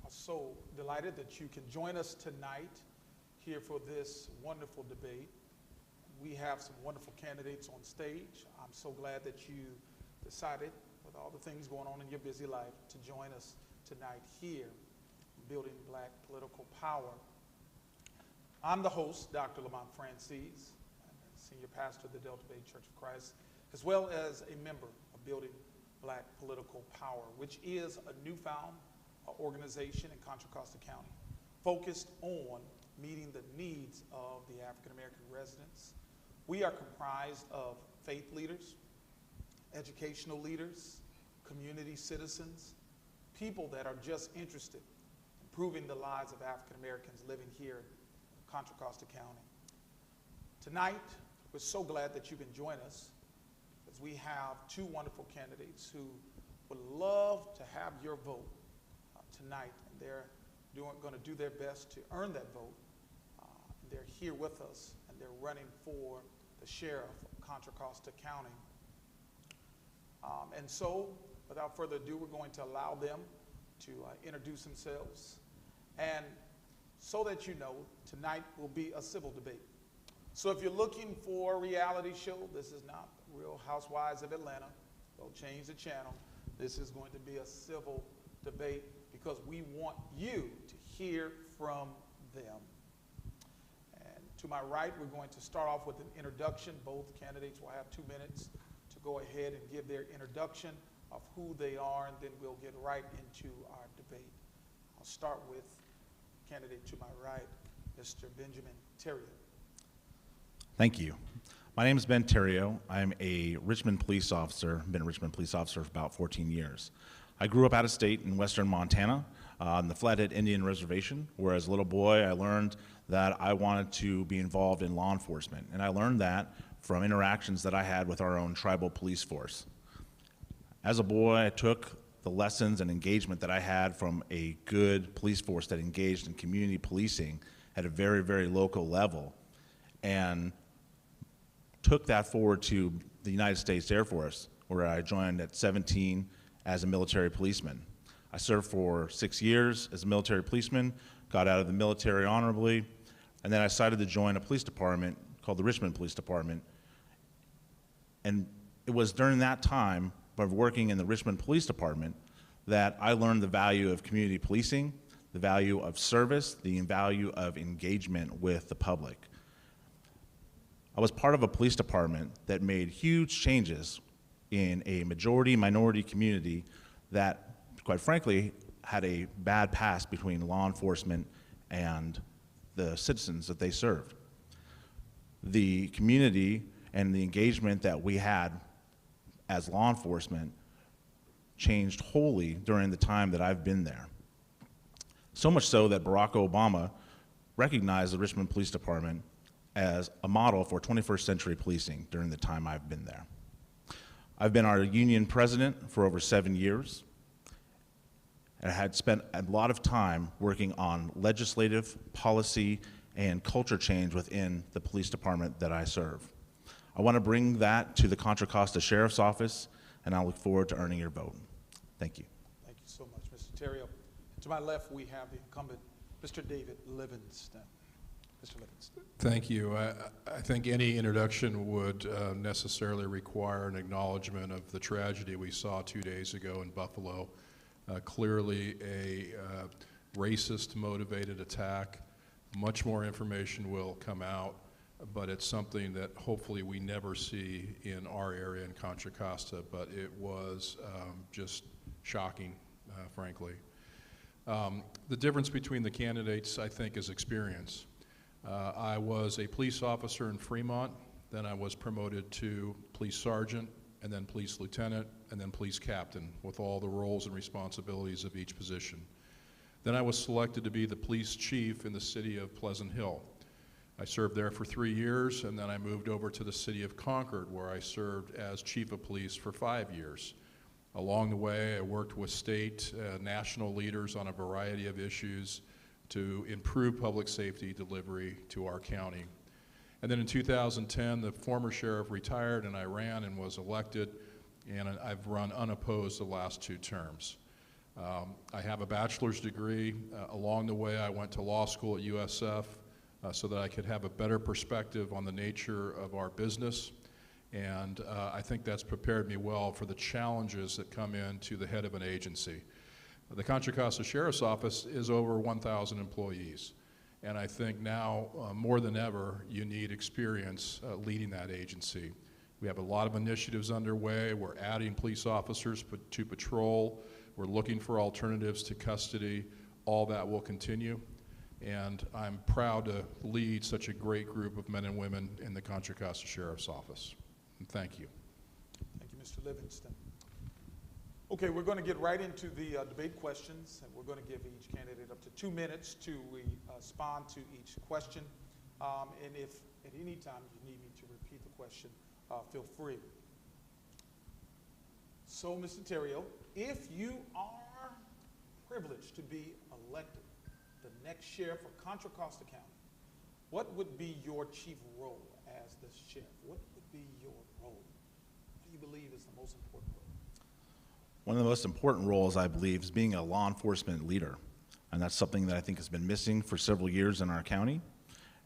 So delighted that you can join us tonight here for this wonderful debate. We have some wonderful candidates on stage. I'm so glad that you decided, with all the things going on in your busy life, to join us tonight here, Building Black Political Power. I'm the host, Dr. Lamont Francis, Senior Pastor of the Delta Bay Church of Christ, as well as a member of Building Black Political Power, which is a newfound organization in Contra Costa County focused on meeting the needs of the African American residents. We are comprised of faith leaders, educational leaders, community citizens, people that are just interested in improving the lives of African Americans living here in Contra Costa County. Tonight, we're so glad that you can join us, as we have two wonderful candidates who would love to have your vote tonight, and they're going to do their best to earn that vote. They're here with us, and they're running for the sheriff of Contra Costa County. And so, without further ado, we're going to allow them to introduce themselves. And so that you know, tonight will be a civil debate. So if you're looking for a reality show, this is not Real Housewives of Atlanta. They'll change the channel. This is going to be a civil debate because we want you to hear from them. And to my right, we're going to start off with an introduction. Both candidates will have 2 minutes to go ahead and give their introduction of who they are, and then we'll get right into our debate. I'll start with candidate to my right, Mr. Benjamin Terrio. Thank you. My name is Ben Terrio. I'm a Richmond police officer, been a Richmond police officer for about 14 years. I grew up out of state in western Montana on the Flathead Indian Reservation, where as a little boy I learned that I wanted to be involved in law enforcement. And I learned that from interactions that I had with our own tribal police force. As a boy, I took the lessons and engagement that I had from a good police force that engaged in community policing at a very, very local level, and took that forward to the United States Air Force, where I joined at 17 as a military policeman. I served for 6 years as a military policeman, got out of the military honorably, and then I decided to join a police department called the Richmond Police Department. And it was during that time of working in the Richmond Police Department that I learned the value of community policing, the value of service, the value of engagement with the public. I was part of a police department that made huge changes in a majority-minority community that, quite frankly, had a bad past between law enforcement and the citizens that they served. The community and the engagement that we had as law enforcement changed wholly during the time that I've been there. So much so that Barack Obama recognized the Richmond Police Department as a model for 21st century policing during the time I've been there. I've been our union president for over 7 years, and I had spent a lot of time working on legislative, policy, and culture change within the police department that I serve. I want to bring that to the Contra Costa Sheriff's Office, and I look forward to earning your vote. Thank you. Thank you so much, Mr. Terrio. To my left, we have the incumbent, Mr. David Livingston. Mr. Livingston. Thank you. I think any introduction would necessarily require an acknowledgement of the tragedy we saw 2 days ago in Buffalo. Clearly a racist motivated attack. Much more information will come out, but it's something that hopefully we never see in our area in Contra Costa, but it was just shocking, frankly. The difference between the candidates, I think, is experience. I was a police officer in Fremont, then I was promoted to police sergeant, and then police lieutenant, and then police captain, with all the roles and responsibilities of each position. Then I was selected to be the police chief in the city of Pleasant Hill. I served there for 3 years, and then I moved over to the city of Concord, where I served as chief of police for 5 years. Along the way, I worked with state, national leaders on a variety of issues to improve public safety delivery to our county. And then in 2010, the former sheriff retired, and I ran and was elected, and I've run unopposed the last 2 terms. I have a bachelor's degree. Along the way, I went to law school at USF so that I could have a better perspective on the nature of our business. And I think that's prepared me well for the challenges that come into the head of an agency. The Contra Costa Sheriff's Office is over 1,000 employees. And I think now, more than ever, you need experience leading that agency. We have a lot of initiatives underway. We're adding police officers to patrol. We're looking for alternatives to custody. All that will continue. And I'm proud to lead such a great group of men and women in the Contra Costa Sheriff's Office. And thank you. Thank you, Mr. Livingston. Okay, we're going to get right into the debate questions, and we're going to give each candidate up to 2 minutes to respond to each question. And if at any time you need me to repeat the question, feel free. So, Mr. Terrio, if you are privileged to be elected the next sheriff of Contra Costa County, what would be your chief role as the sheriff? What would be your role? What do you believe is the most important role? One of the most important roles, I believe, is being a law enforcement leader. And that's something that I think has been missing for several years in our county,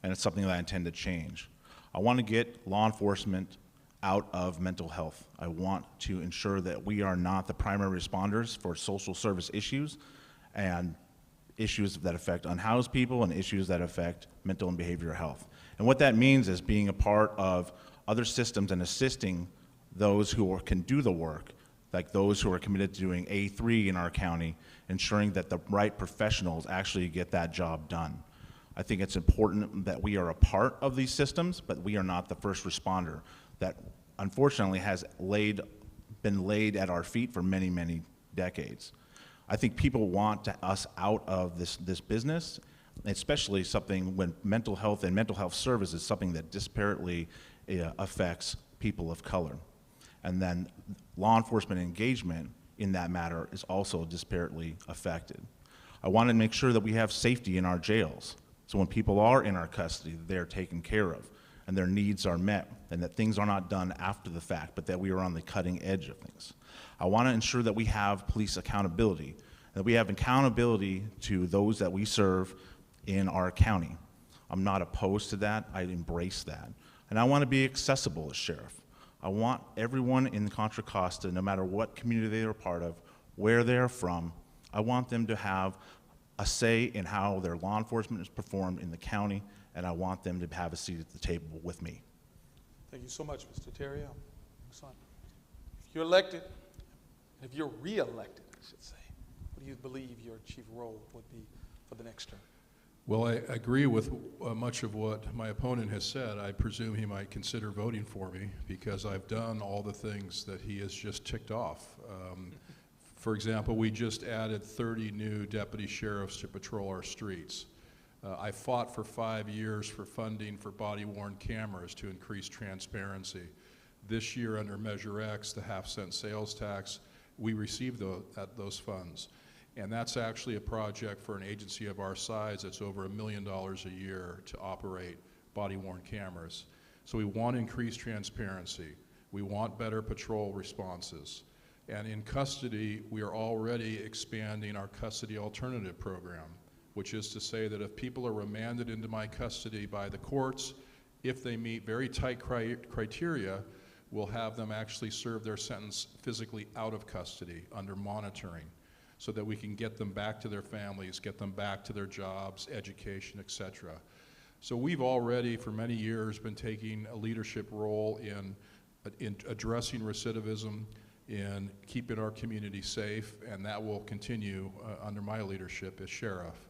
and it's something that I intend to change. I want to get law enforcement out of mental health. I want to ensure that we are not the primary responders for social service issues and issues that affect unhoused people and issues that affect mental and behavioral health. And what that means is being a part of other systems and assisting those who can do the work, like those who are committed to doing A3 in our county, ensuring that the right professionals actually get that job done. I think it's important that we are a part of these systems, but we are not the first responder that unfortunately has been laid at our feet for many, many decades. I think people want us out of this business, especially something when mental health and mental health service is something that disparately affects people of color. And then law enforcement engagement in that matter is also disparately affected. I want to make sure that we have safety in our jails. So when people are in our custody, they're taken care of and their needs are met, and that things are not done after the fact, but that we are on the cutting edge of things. I want to ensure that we have police accountability, that we have accountability to those that we serve in our county. I'm not opposed to that. I embrace that. And I want to be accessible as sheriff. I want everyone in Contra Costa, no matter what community they are part of, where they're from, I want them to have a say in how their law enforcement is performed in the county, and I want them to have a seat at the table with me. Thank you so much, Mr. Terrio. Excellent. If you're elected, if you're re-elected, I should say, what do you believe your chief role would be for the next term? Well, I agree with much of what my opponent has said. I presume he might consider voting for me because I've done all the things that he has just ticked off. For example, we just added 30 new deputy sheriffs to patrol our streets. I fought for 5 years for funding for body-worn cameras to increase transparency. This year, under Measure X, the half-cent sales tax, we received those funds. And that's actually a project for an agency of our size that's over $1 million a year to operate body-worn cameras. So we want increased transparency. We want better patrol responses. And in custody, we are already expanding our custody alternative program, which is to say that if people are remanded into my custody by the courts, if they meet very tight criteria, we'll have them actually serve their sentence physically out of custody under monitoring, so that we can get them back to their families, get them back to their jobs, education, etc. So we've already, for many years, been taking a leadership role in addressing recidivism, in keeping our community safe, and that will continue under my leadership as sheriff.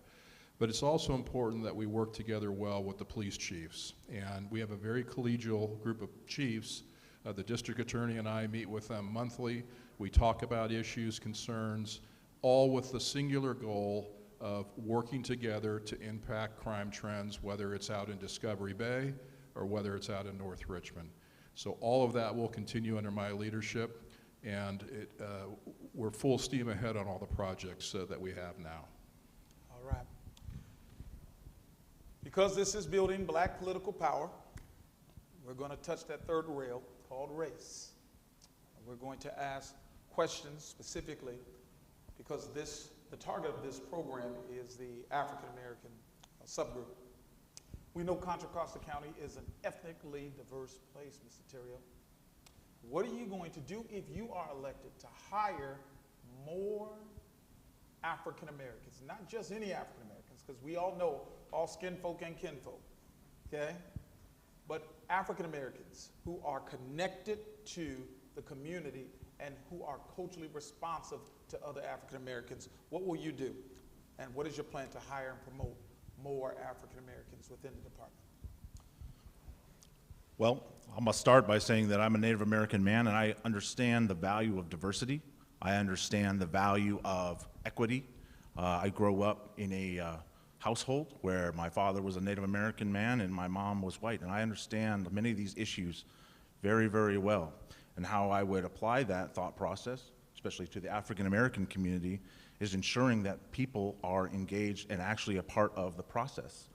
But it's also important that we work together well with the police chiefs. And we have a very collegial group of chiefs. The district attorney and I meet with them monthly. We talk about issues, concerns, all with the singular goal of working together to impact crime trends, whether it's out in Discovery Bay or whether it's out in North Richmond. So all of that will continue under my leadership, and we're full steam ahead on all the projects that we have now. All right. Because this is building black political power, we're going to touch that third rail called race. We're going to ask questions specifically because the target of this program is the African American subgroup. We know Contra Costa County is an ethnically diverse place, Mr. Terrio. What are you going to do if you are elected to hire more African Americans? Not just any African Americans, because we all know all skin folk and kinfolk, okay? But African Americans who are connected to the community and who are culturally responsive to other African Americans. What will you do? And what is your plan to hire and promote more African Americans within the department? Well, I'm going to start by saying that I'm a Native American man and I understand the value of diversity. I understand the value of equity. I grew up in a household where my father was a Native American man and my mom was white, and I understand many of these issues very, very well. And how I would apply that thought process, especially to the African American community, is ensuring that people are engaged and actually a part of the process.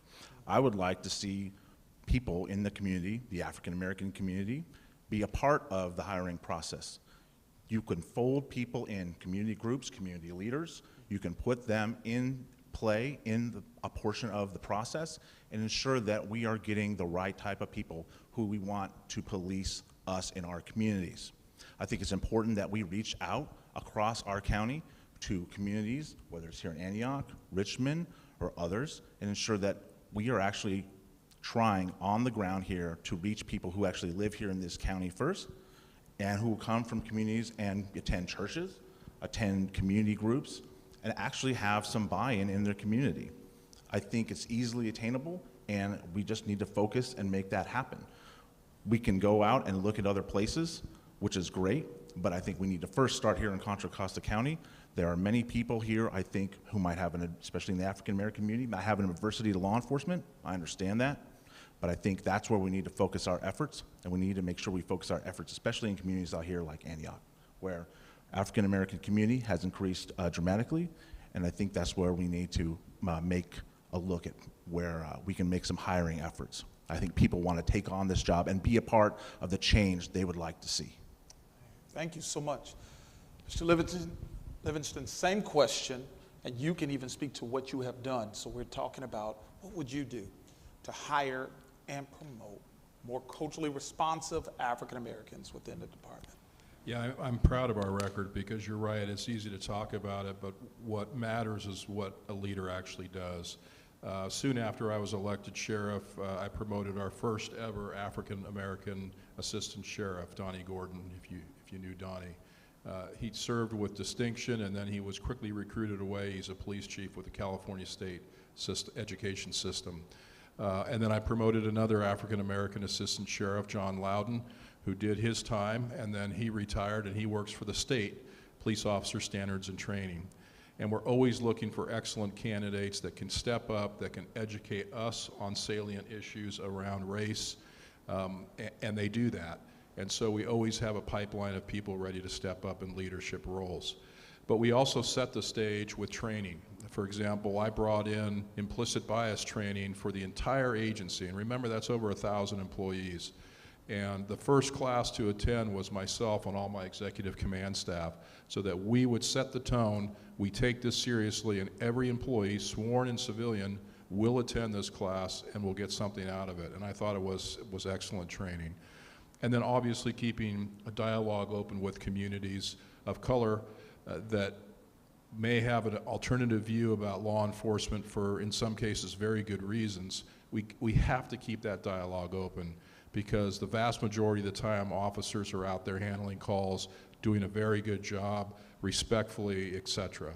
I would like to see people in the community, the African American community, be a part of the hiring process. You can fold people in community groups, community leaders. You can put them in play in a portion of the process and ensure that we are getting the right type of people who we want to police us in our communities. I think it's important that we reach out across our county to communities, whether it's here in Antioch, Richmond, or others, and ensure that we are actually trying on the ground here to reach people who actually live here in this county first, and who come from communities and attend churches, attend community groups, and actually have some buy-in in their community. I think it's easily attainable, and we just need to focus and make that happen. We can go out and look at other places, which is great, but I think we need to first start here in Contra Costa County. There are many people here, I think, who might have, especially in the African American community, might have an adversity to law enforcement. I understand that. But I think that's where we need to focus our efforts, and we need to make sure we focus our efforts, especially in communities out here like Antioch, where African American community has increased dramatically, and I think that's where we need to make a look at where we can make some hiring efforts. I think people want to take on this job and be a part of the change they would like to see. Thank you so much. Mr. Livingston, same question, and you can even speak to what you have done. So we're talking about what would you do to hire and promote more culturally responsive African Americans within the department? Yeah, I'm proud of our record because you're right, it's easy to talk about it, but what matters is what a leader actually does. Soon after I was elected sheriff, I promoted our first ever African American assistant sheriff, Donnie Gordon, if you knew Donnie. He served with distinction, and then he was quickly recruited away. He's a police chief with the California State education system. And then I promoted another African American assistant sheriff, John Loudon, who did his time, and then he retired and he works for the state police officer standards and training. And we're always looking for excellent candidates that can step up, that can educate us on salient issues around race, and they do that. And so we always have a pipeline of people ready to step up in leadership roles. But we also set the stage with training. For example, I brought in implicit bias training for the entire agency, and remember that's over 1,000 employees. And the first class to attend was myself and all my executive command staff, so that we would set the tone. We take this seriously, and every employee, sworn and civilian, will attend this class and will get something out of it. And I thought it was excellent training. And then obviously keeping a dialogue open with communities of color that may have an alternative view about law enforcement for, in some cases, very good reasons. We have to keep that dialogue open, because the vast majority of the time officers are out there handling calls, doing a very good job, respectfully, et cetera.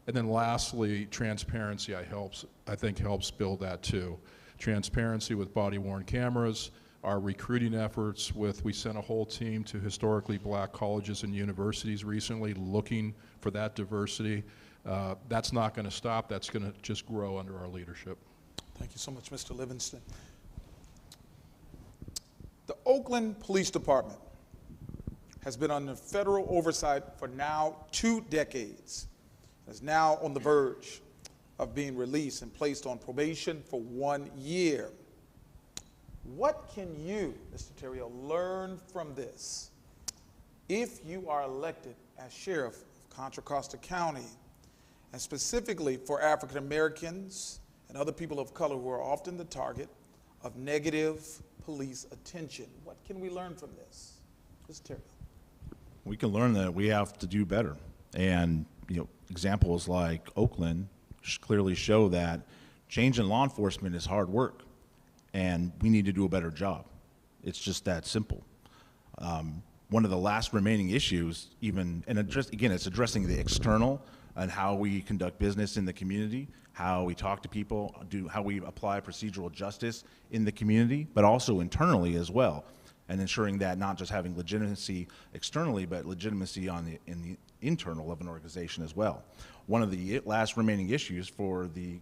And then lastly, transparency I think helps build that too. Transparency with body-worn cameras, our recruiting efforts we sent a whole team to historically black colleges and universities recently looking for that diversity. That's not going to stop, that's going to just grow under our leadership. Thank you so much, Mr. Livingston. The Oakland Police Department has been under federal oversight for now 2 decades. It's now on the verge of being released and placed on probation for 1 year. What can you, Mr. Terrio, learn from this if you are elected as sheriff of Contra Costa County and specifically for African Americans and other people of color who are often the target of negative police attention. What can we learn from this? Mr. Terry. We can learn that we have to do better. And examples like Oakland clearly show that change in law enforcement is hard work, and we need to do a better job. It's just that simple. One of the last remaining issues, it's addressing the external and how we conduct business in the community, how we talk to people, how we apply procedural justice in the community, but also internally as well, and ensuring that not just having legitimacy externally, but legitimacy in the internal of an organization as well. One of the last remaining issues for the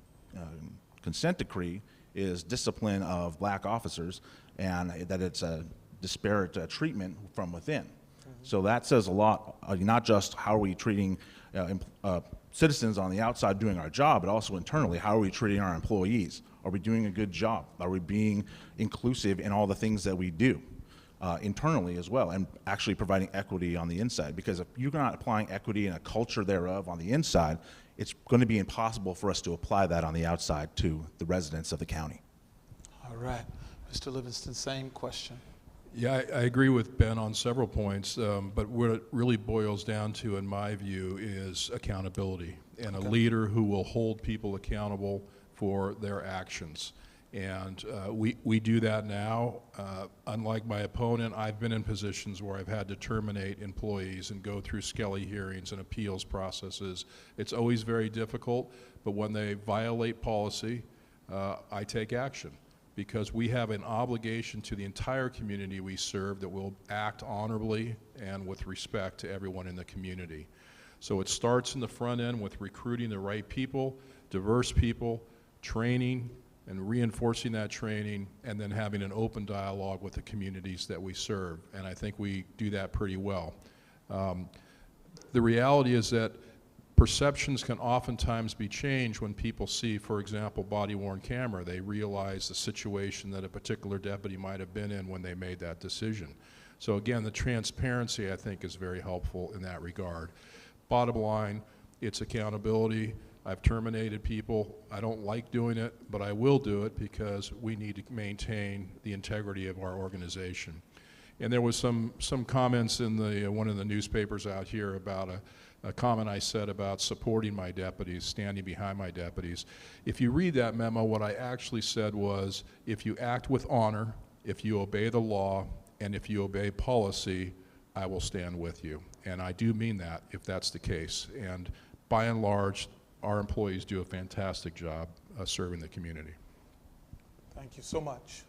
consent decree is discipline of black officers, and that it's a disparate treatment from within. Mm-hmm. So that says a lot, not just how are we treating citizens on the outside doing our job, but also internally, how are we treating our employees? Are we doing a good job? Are we being inclusive in all the things that we do? Internally as well, and actually providing equity on the inside. Because if you're not applying equity and a culture thereof on the inside, it's going to be impossible for us to apply that on the outside to the residents of the county. All right. Mr. Livingston, same question. Yeah, I agree with Ben on several points, but what it really boils down to, in my view, is accountability and a leader who will hold people accountable for their actions. And we do that now. Unlike my opponent, I've been in positions where I've had to terminate employees and go through Skelly hearings and appeals processes. It's always very difficult, but when they violate policy, I take action, because we have an obligation to the entire community we serve that will act honorably and with respect to everyone in the community. So it starts in the front end with recruiting the right people, diverse people, training, and reinforcing that training, and then having an open dialogue with the communities that we serve. And I think we do that pretty well. The reality is that perceptions can oftentimes be changed when people see, for example, body-worn camera. They realize the situation that a particular deputy might have been in when they made that decision. So again, the transparency, I think, is very helpful in that regard. Bottom line, it's accountability. I've terminated people. I don't like doing it, but I will do it because we need to maintain the integrity of our organization. And there was some comments in one of the newspapers out here about a comment I said about supporting my deputies, standing behind my deputies. If you read that memo, what I actually said was, if you act with honor, if you obey the law, and if you obey policy, I will stand with you. And I do mean that, if that's the case. And by and large, our employees do a fantastic job serving the community. Thank you so much.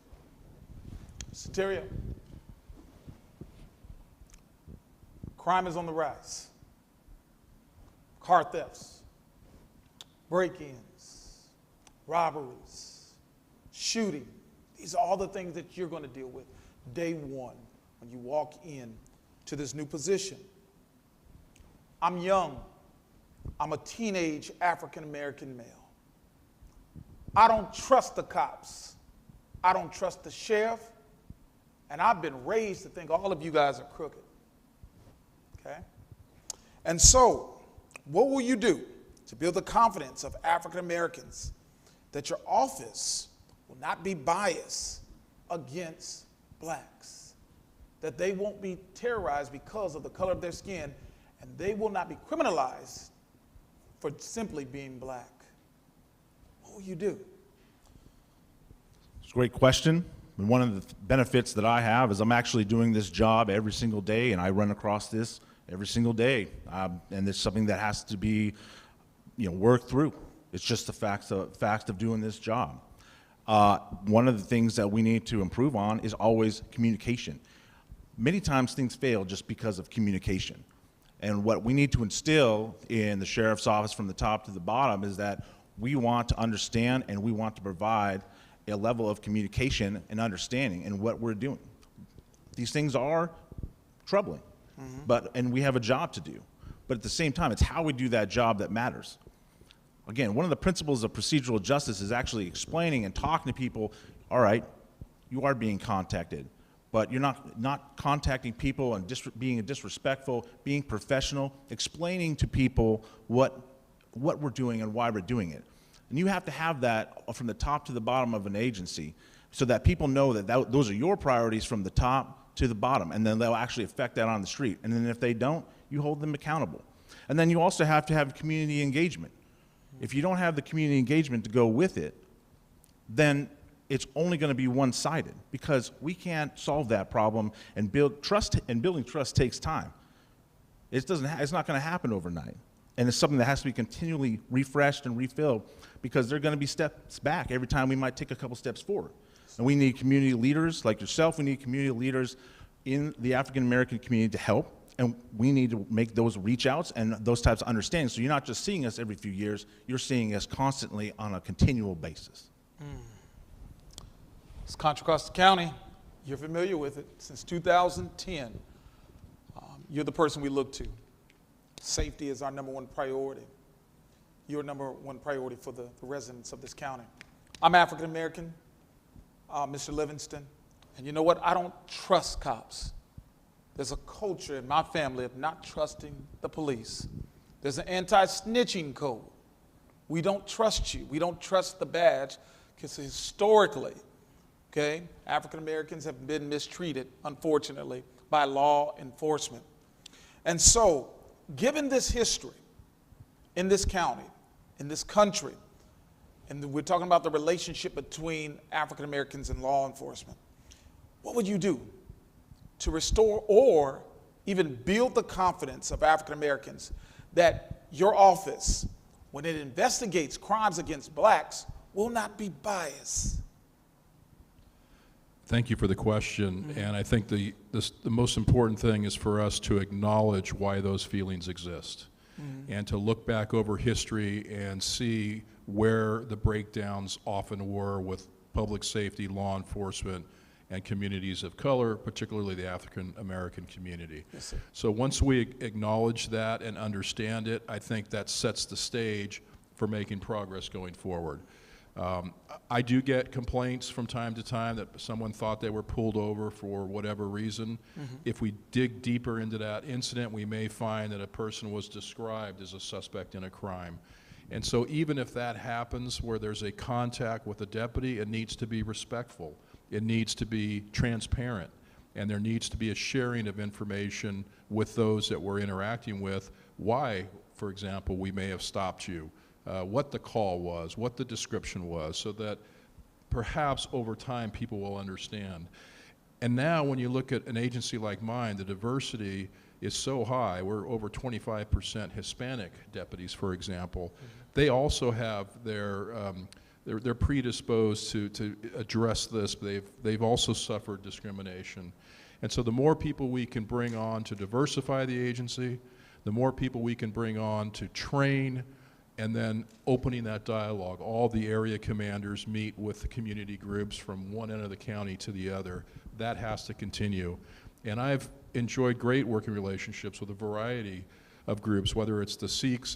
Mr. Terrio. Crime is on the rise. Car thefts, break-ins, robberies, shooting. These are all the things that you're going to deal with day one when you walk in to this new position. I'm young. I'm a teenage African-American male. I don't trust the cops. I don't trust the sheriff. And I've been raised to think all of you guys are crooked. Okay? And so, what will you do to build the confidence of African Americans that your office will not be biased against blacks, that they won't be terrorized because of the color of their skin, and they will not be criminalized for simply being black? What will you do? It's a great question. And one of the benefits that I have is I'm actually doing this job every single day, and I run across this every single day. And it's something that has to be, worked through. It's just the fact of doing this job. One of the things that we need to improve on is always communication. Many times things fail just because of communication. And what we need to instill in the sheriff's office from the top to the bottom is that we want to understand and we want to provide a level of communication and understanding in what we're doing. These things are troubling, and we have a job to do. But at the same time, it's how we do that job that matters. Again, one of the principles of procedural justice is actually explaining and talking to people, all right, you are being contacted, but you're not contacting people and being disrespectful, being professional, explaining to people what what we're doing and why we're doing it. And you have to have that from the top to the bottom of an agency so that people know that those are your priorities from the top to the bottom, and then they'll actually affect that on the street. And then if they don't, you hold them accountable. And then you also have to have community engagement. If you don't have the community engagement to go with it, then it's only going to be one-sided, because we can't solve that problem, and building trust takes time. It's not going to happen overnight. And it's something that has to be continually refreshed and refilled, because there are going to be steps back every time we might take a couple steps forward. And we need community leaders like yourself. We need community leaders in the African American community to help. And we need to make those reach outs and those types of understanding. So you're not just seeing us every few years, you're seeing us constantly on a continual basis. It's Contra Costa County. You're familiar with it. Since 2010, you're the person we look to. Safety is our number one priority. Your number one priority for the residents of this county. I'm African American, Mr. Livingston, and you know what? I don't trust cops. There's a culture in my family of not trusting the police. There's an anti-snitching code. We don't trust you. We don't trust the badge, because historically, okay, African Americans have been mistreated, unfortunately, by law enforcement. And so, given this history in this county, in this country, and we're talking about the relationship between African Americans and law enforcement, what would you do to restore or even build the confidence of African Americans that your office, when it investigates crimes against blacks, will not be biased? Thank you for the question. And I think the most important thing is for us to acknowledge why those feelings exist, and to look back over history and see where the breakdowns often were with public safety, law enforcement, and communities of color, particularly the African American community. Yes, sir. So once we acknowledge that and understand it, I think that sets the stage for making progress going forward. I do get complaints from time to time that someone thought they were pulled over for whatever reason. If we dig deeper into that incident, we may find that a person was described as a suspect in a crime. And so even if that happens where there's a contact with a deputy, it needs to be respectful. It needs to be transparent. And there needs to be a sharing of information with those that we're interacting with. Why, for example, we may have stopped you. What the call was, what the description was, so that perhaps over time people will understand. And now when you look at an agency like mine, the diversity is so high. We're over 25% Hispanic deputies, for example. They also have they're predisposed to address this. They've also suffered discrimination. And so the more people we can bring on to diversify the agency, the more people we can bring on to train, and then opening that dialogue. All the area commanders meet with the community groups from one end of the county to the other. That has to continue. And I've enjoyed great working relationships with a variety of groups, whether it's the Sikhs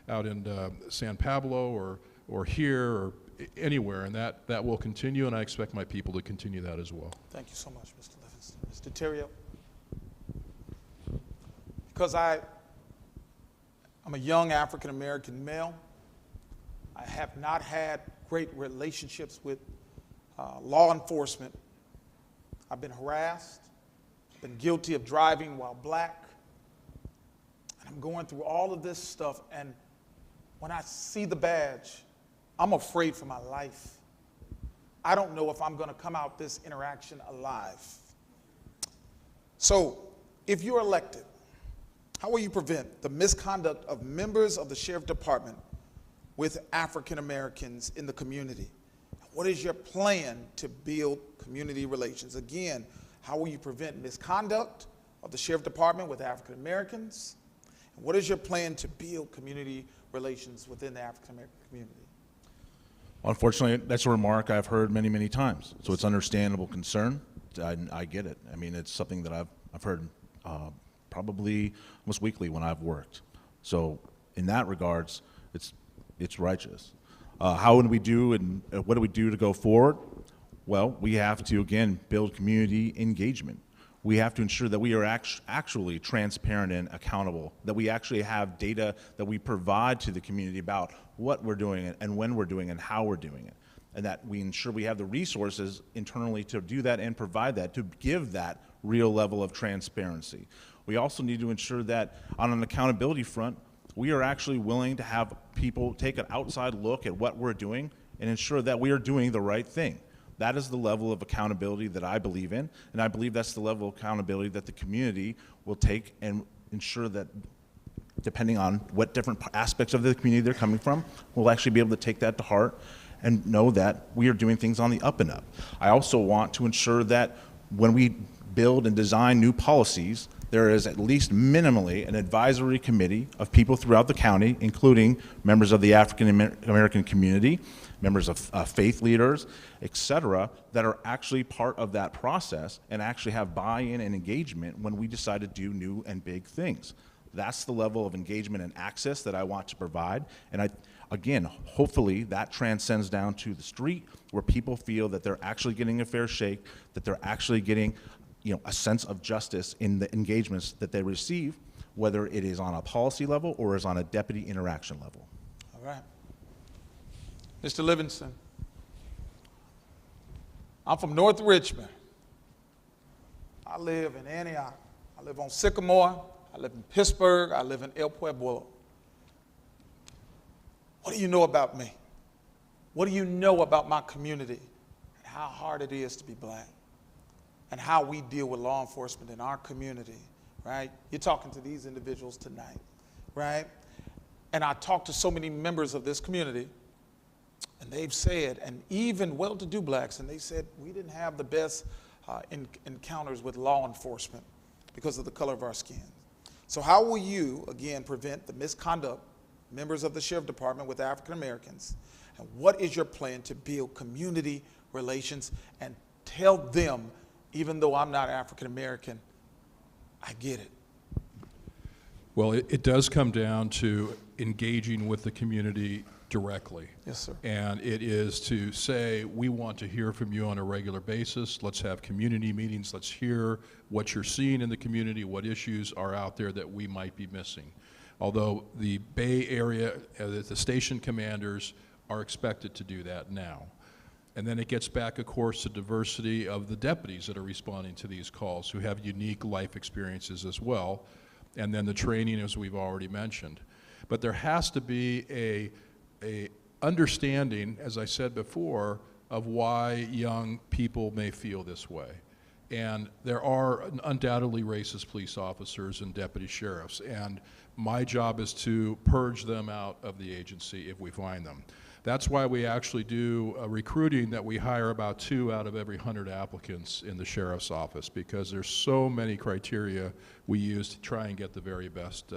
out in San Pablo or here or anywhere, and that will continue, and I expect my people to continue that as well. Thank you so much, Mr. Livingston. Mr. Terrio, because I'm a young African-American male. I have not had great relationships with law enforcement. I've been harassed, been guilty of driving while black, and I'm going through all of this stuff, and when I see the badge, I'm afraid for my life. I don't know if I'm going to come out this interaction alive. So, if you're elected, how will you prevent the misconduct of members of the Sheriff Department with African Americans in the community? What is your plan to build community relations? Again, how will you prevent misconduct of the Sheriff Department with African Americans? And what is your plan to build community relations within the African American community? Unfortunately, that's a remark I've heard many, many times. So it's understandable concern. I get it. I mean, it's something that I've heard probably almost weekly when I've worked. So in that regards, it's righteous. How would we do and what do we do to go forward? Well, we have to, again, build community engagement. We have to ensure that we are actually transparent and accountable, that we actually have data that we provide to the community about what we're doing and when we're doing it and how we're doing it, and that we ensure we have the resources internally to do that and provide that, to give that real level of transparency. We also need to ensure that on an accountability front, we are actually willing to have people take an outside look at what we're doing and ensure that we are doing the right thing. That is the level of accountability that I believe in, and I believe that's the level of accountability that the community will take and ensure that, depending on what different aspects of the community they're coming from, we'll actually be able to take that to heart and know that we are doing things on the up and up. I also want to ensure that when we build and design new policies, there is at least minimally an advisory committee of people throughout the county, including members of the African American community, members of faith leaders, et cetera, that are actually part of that process and actually have buy-in and engagement when we decide to do new and big things. That's the level of engagement and access that I want to provide. And again, hopefully that transcends down to the street where people feel that they're actually getting a fair shake, that they're actually getting a sense of justice in the engagements that they receive, whether it is on a policy level or is on a deputy interaction level. All right. Mr. Livingston, I'm from North Richmond. I live in Antioch. I live on Sycamore. I live in Pittsburgh. I live in El Pueblo. What do you know about me? What do you know about my community and how hard it is to be black and how we deal with law enforcement in our community, right? You're talking to these individuals tonight, right? And I talked to so many members of this community, and they've said, and even well-to-do blacks, and they said we didn't have the best encounters with law enforcement because of the color of our skin. So how will you, again, prevent the misconduct, members of the Sheriff Department with African Americans, and what is your plan to build community relations and tell them, even though I'm not African American, I get it? Well, it does come down to engaging with the community directly. Yes, sir. And it is to say, we want to hear from you on a regular basis. Let's have community meetings. Let's hear what you're seeing in the community, what issues are out there that we might be missing. Although the Bay Area, the station commanders are expected to do that now. And then it gets back, of course, to diversity of the deputies that are responding to these calls, who have unique life experiences as well, and then the training, as we've already mentioned. But there has to be a understanding, as I said before, of why young people may feel this way. And there are undoubtedly racist police officers and deputy sheriffs, and my job is to purge them out of the agency if we find them. That's why we actually do recruiting, that we hire about 2 out of every 100 applicants in the sheriff's office, because there's so many criteria we use to try and get the very best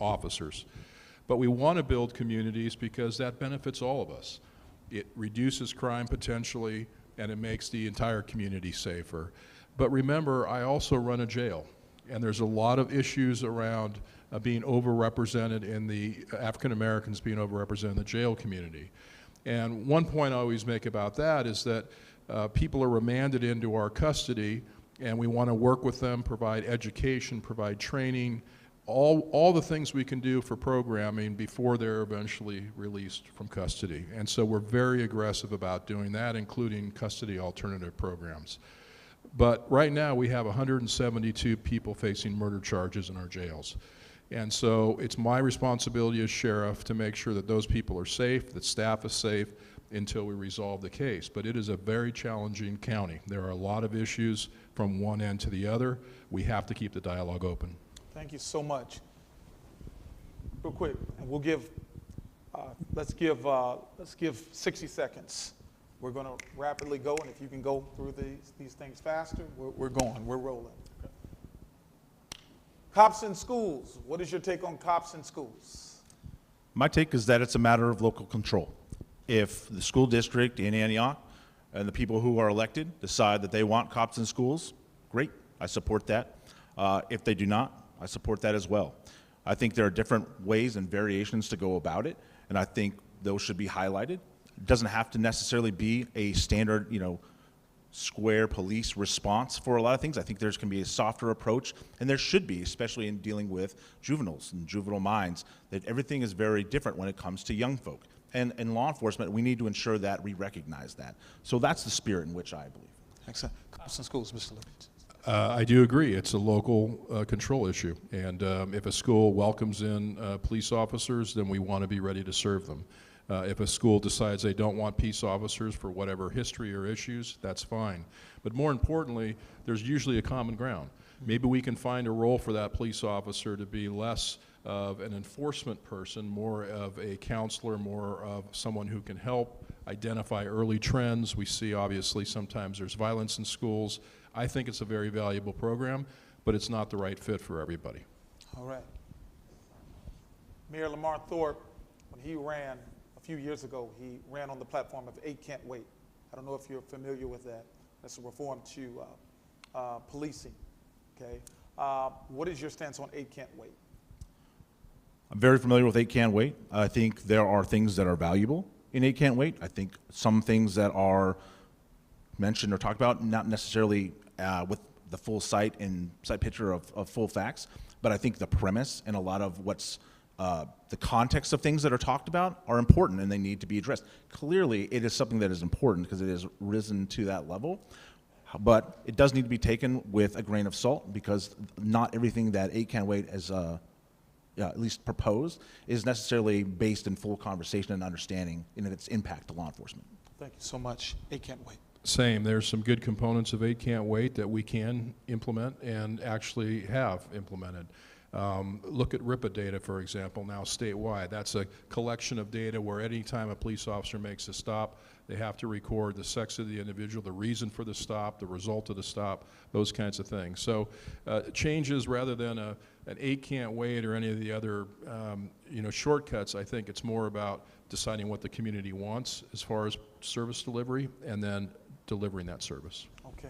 officers. But we want to build communities because that benefits all of us. It reduces crime potentially, and it makes the entire community safer. But remember, I also run a jail, and there's a lot of issues around being overrepresented in the African Americans being overrepresented in the jail community. And one point I always make about that is that people are remanded into our custody, and we want to work with them, provide education, provide training, all the things we can do for programming before they're eventually released from custody. And so we're very aggressive about doing that, including custody alternative programs. But right now we have 172 people facing murder charges in our jails. And so it's my responsibility as sheriff to make sure that those people are safe, that staff is safe, until we resolve the case. But it is a very challenging county. There are a lot of issues from one end to the other. We have to keep the dialogue open. Thank you so much. Real quick, and we'll give, let's give 60 seconds. We're going to rapidly go, and if you can go through these things faster, we're going, we're rolling. Okay. Cops in schools. What is your take on cops in schools? My take is that it's a matter of local control. If the school district in Antioch and the people who are elected decide that they want cops in schools, great, I support that. If they do not, I support that as well. I think there are different ways and variations to go about it, and I think those should be highlighted. It doesn't have to necessarily be a standard, square police response for a lot of things. I think there's can be a softer approach, and there should be, especially in dealing with juveniles and juvenile minds, that everything is very different when it comes to young folk. And in law enforcement, we need to ensure that we recognize that. So that's the spirit in which I believe. Excellent. Carson Schools, Mr. Livingston. I do agree. It's a local control issue. And if a school welcomes in police officers, then we want to be ready to serve them. If a school decides they don't want peace officers for whatever history or issues, that's fine. But more importantly, there's usually a common ground. Maybe we can find a role for that police officer to be less of an enforcement person, more of a counselor, more of someone who can help identify early trends. We see, obviously, sometimes there's violence in schools. I think it's a very valuable program, but it's not the right fit for everybody. All right. Mayor Lamar Thorpe, when he ran a few years ago, he ran on the platform of 8 Can't Wait. I don't know if you're familiar with that. That's a reform to policing. Okay. What is your stance on 8 Can't Wait? I'm very familiar with 8 Can't Wait. I think there are things that are valuable in 8 Can't Wait. I think some things that are mentioned or talked about, not necessarily with the full sight picture of full facts, but I think the premise and a lot of what's the context of things that are talked about are important and they need to be addressed. Clearly, it is something that is important because it has risen to that level, but it does need to be taken with a grain of salt because not everything that 8 Can't Wait has at least proposed is necessarily based in full conversation and understanding in its impact to law enforcement. Thank you so much. 8 Can't Wait. Same. There's some good components of 8 Can't Wait that we can implement and actually have implemented. Look at RIPA data, for example, now statewide. That's a collection of data where any time a police officer makes a stop, they have to record the sex of the individual, the reason for the stop, the result of the stop, those kinds of things. So changes rather than an 8 Can't Wait or any of the other shortcuts. I think it's more about deciding what the community wants as far as service delivery and then delivering that service. Okay.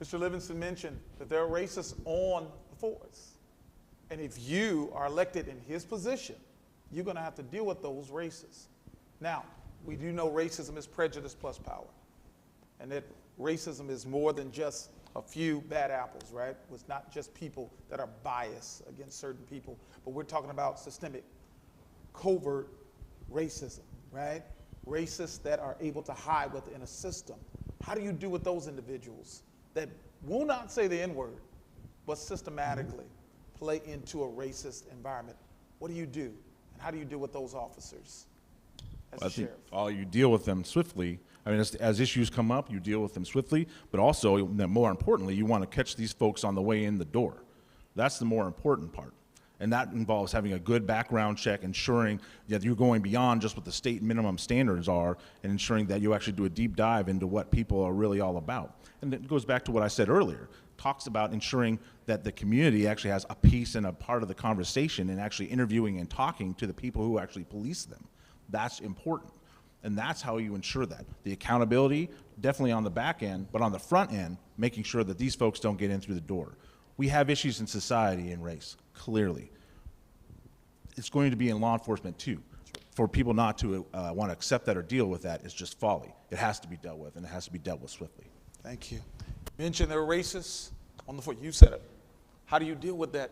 Mr. Livingston mentioned that there are racists on the force. And if you are elected in his position, you're going to have to deal with those racists. Now, we do know racism is prejudice plus power. And that racism is more than just a few bad apples, right? It's not just people that are biased against certain people, but we're talking about systemic, covert racism, right? Racists that are able to hide within a system. How do you deal with those individuals that will not say the N-word, but systematically play into a racist environment? What do you do? And how do you deal with those officers as a sheriff? You deal with them swiftly. I mean, as issues come up, you deal with them swiftly, but also, more importantly, you want to catch these folks on the way in the door. That's the more important part. And that involves having a good background check, ensuring that you're going beyond just what the state minimum standards are, and ensuring that you actually do a deep dive into what people are really all about. And it goes back to what I said earlier. Talks about ensuring that the community actually has a piece and a part of the conversation and actually interviewing and talking to the people who actually police them. That's important. And that's how you ensure that. The accountability, definitely on the back end, but on the front end, making sure that these folks don't get in through the door. We have issues in society and race, clearly. It's going to be in law enforcement too. For people not to want to accept that or deal with that is just folly. It has to be dealt with, and it has to be dealt with swiftly. Thank you. You mentioned there are racists on the foot. You said it. How do you deal with that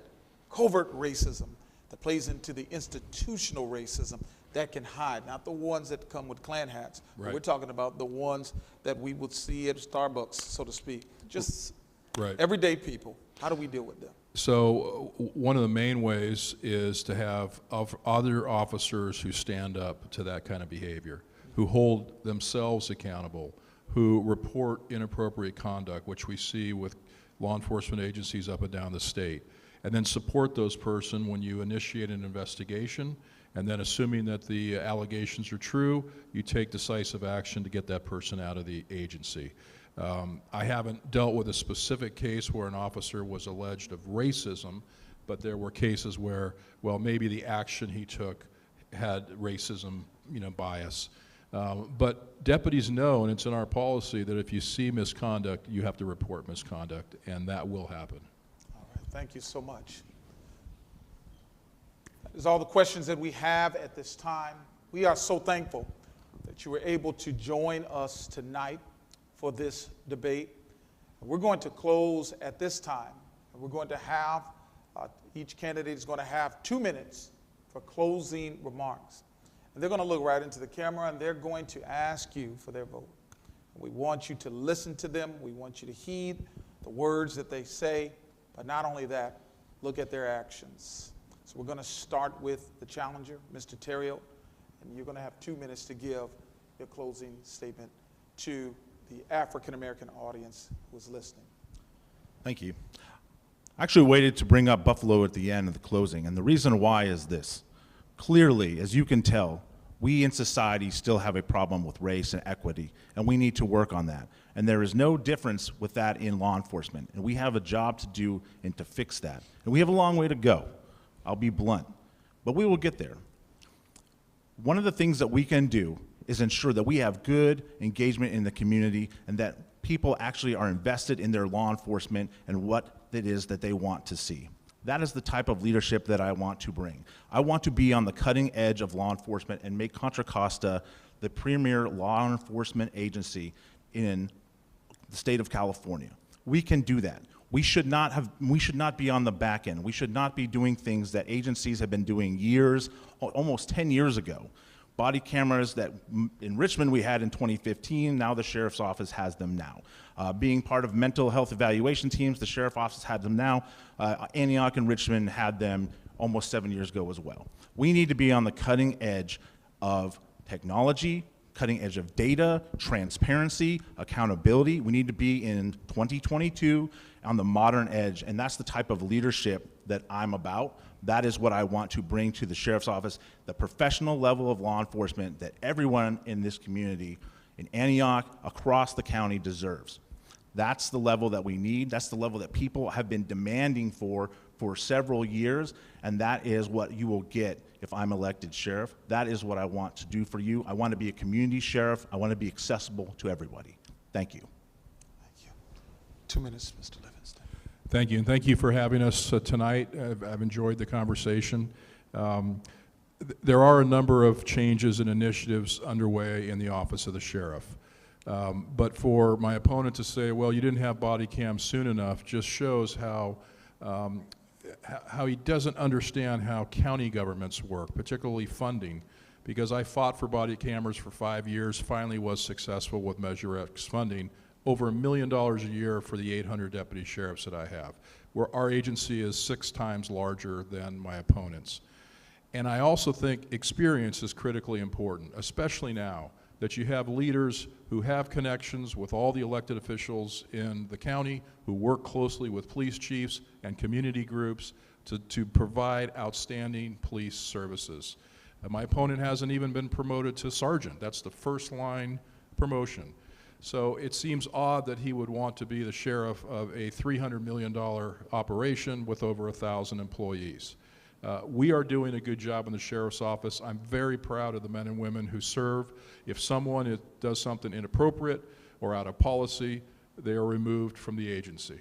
covert racism that plays into the institutional racism that can hide, not the ones that come with Klan hats. Right. We're talking about the ones that we would see at Starbucks, so to speak. Just right. Everyday people. How do we deal with them? So one of the main ways is to have other officers who stand up to that kind of behavior, who hold themselves accountable, who report inappropriate conduct, which we see with law enforcement agencies up and down the state, and then support those person when you initiate an investigation, and then assuming that the allegations are true, you take decisive action to get that person out of the agency. I haven't dealt with a specific case where an officer was alleged of racism, but there were cases where, well, maybe the action he took had racism, bias. But deputies know, and it's in our policy, that if you see misconduct, you have to report misconduct, and that will happen. All right, thank you so much. That is all the questions that we have at this time. We are so thankful that you were able to join us tonight for this debate. We're going to close at this time. We're going to have, each candidate is going to have 2 minutes for closing remarks. And they're going to look right into the camera and they're going to ask you for their vote. We want you to listen to them. We want you to heed the words that they say. But not only that, look at their actions. So we're going to start with the challenger, Mr. Terrio, and you're going to have 2 minutes to give your closing statement to the African-American audience who's listening. Thank you. I actually waited to bring up Buffalo at the end of the closing, and the reason why is this. Clearly, as you can tell, we in society still have a problem with race and equity, and we need to work on that. And there is no difference with that in law enforcement, and we have a job to do and to fix that. And we have a long way to go. I'll be blunt, but we will get there. One of the things that we can do is ensure that we have good engagement in the community and that people actually are invested in their law enforcement and what it is that they want to see. That is the type of leadership that I want to bring. I want to be on the cutting edge of law enforcement and make Contra Costa the premier law enforcement agency in the state of California. We can do that. We should not be on the back end. We should not be doing things that agencies have been doing years, almost 10 years ago. Body cameras that in Richmond we had in 2015, now the sheriff's office has them now. Being part of mental health evaluation teams, the sheriff's office had them now. Antioch and Richmond had them almost 7 years ago as well. We need to be on the cutting edge of technology, cutting edge of data, transparency, accountability. We need to be in 2022 on the modern edge, and that's the type of leadership that I'm about. That is what I want to bring to the sheriff's office, the professional level of law enforcement that everyone in this community, in Antioch, across the county deserves. That's the level that we need. That's the level that people have been demanding for several years, and that is what you will get if I'm elected sheriff. That is what I want to do for you. I want to be a community sheriff. I want to be accessible to everybody. Thank you. Thank you. 2 minutes, Mr. Livingston. Thank you, and thank you for having us tonight. I've enjoyed the conversation. There are a number of changes and initiatives underway in the office of the sheriff. But for my opponent to say, well, you didn't have body cams soon enough, just shows how he doesn't understand how county governments work, particularly funding. Because I fought for body cameras for 5 years, finally was successful with Measure X funding, over $1 million a year for the 800 deputy sheriffs that I have, where our agency is 6 times larger than my opponent's. And I also think experience is critically important, especially now that you have leaders who have connections with all the elected officials in the county, who work closely with police chiefs and community groups to provide outstanding police services. My opponent hasn't even been promoted to sergeant. That's the first line promotion. So it seems odd that he would want to be the sheriff of a $300 million operation with over 1,000 employees. We are doing a good job in the sheriff's office. I'm very proud of the men and women who serve. If someone does something inappropriate or out of policy, they are removed from the agency.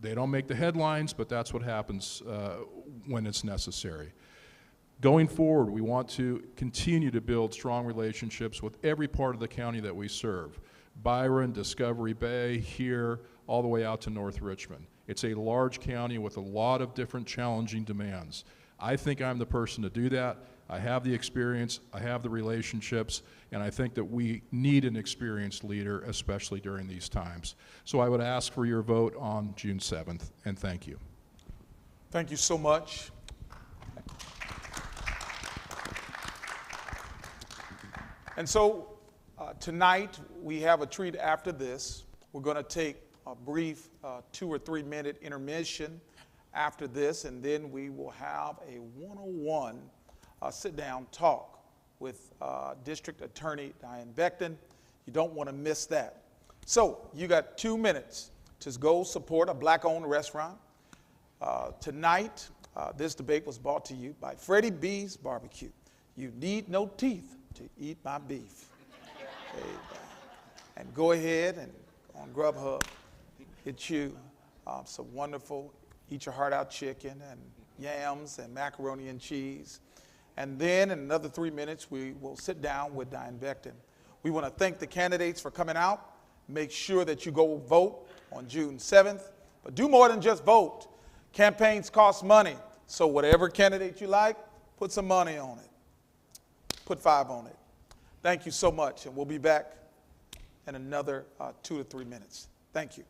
They don't make the headlines, but that's what happens when it's necessary. Going forward, we want to continue to build strong relationships with every part of the county that we serve. Byron, Discovery Bay, here, all the way out to North Richmond. It's a large county with a lot of different challenging demands. I think I'm the person to do that. I have the experience, I have the relationships, and I think that we need an experienced leader, especially during these times. So I would ask for your vote on June 7th, and thank you. Thank you so much. And so tonight we have a treat after this. We're going to take a brief 2 or 3 minute intermission after this, and then we will have a one-on-one sit-down talk with District Attorney Diane Beckton. You don't want to miss that. So you got 2 minutes to go support a black-owned restaurant. Tonight, this debate was brought to you by Freddie B's Barbecue. You need no teeth to eat my beef. And go ahead and on Grubhub, get you some wonderful eat your heart out chicken and yams and macaroni and cheese. And then in another 3 minutes, we will sit down with Diane Beckton. We want to thank the candidates for coming out. Make sure that you go vote on June 7th. But do more than just vote. Campaigns cost money. So whatever candidate you like, put some money on it. Put 5 on it. Thank you so much. And we'll be back in another 2 to 3 minutes. Thank you.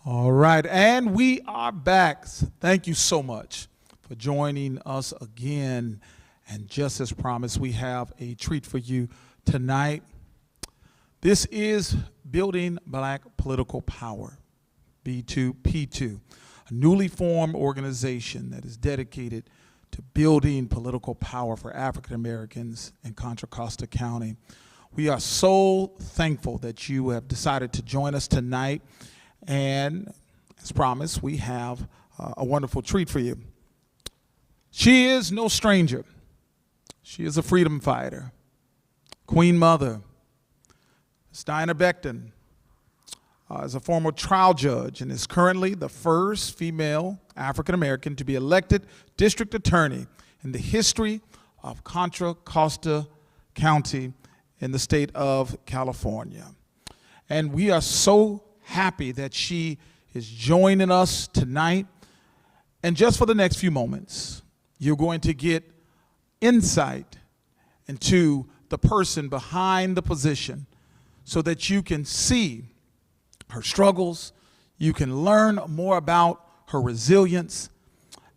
All right, and we are back. Thank you so much for joining us again. And just as promised, we have a treat for you tonight. This is Building Black Political Power, B2P2, a newly formed organization that is dedicated to building political power for African Americans in Contra Costa County. We are so thankful that you have decided to join us tonight. And as promised, we have a wonderful treat for you. She is no stranger. She is a freedom fighter, Queen Mother. Ms. Diana Becton is a former trial judge and is currently the first female African American to be elected district attorney in the history of Contra Costa County in the state of California. And we are so happy that she is joining us tonight. And just for the next few moments, you're going to get insight into the person behind the position so that you can see her struggles, you can learn more about her resilience,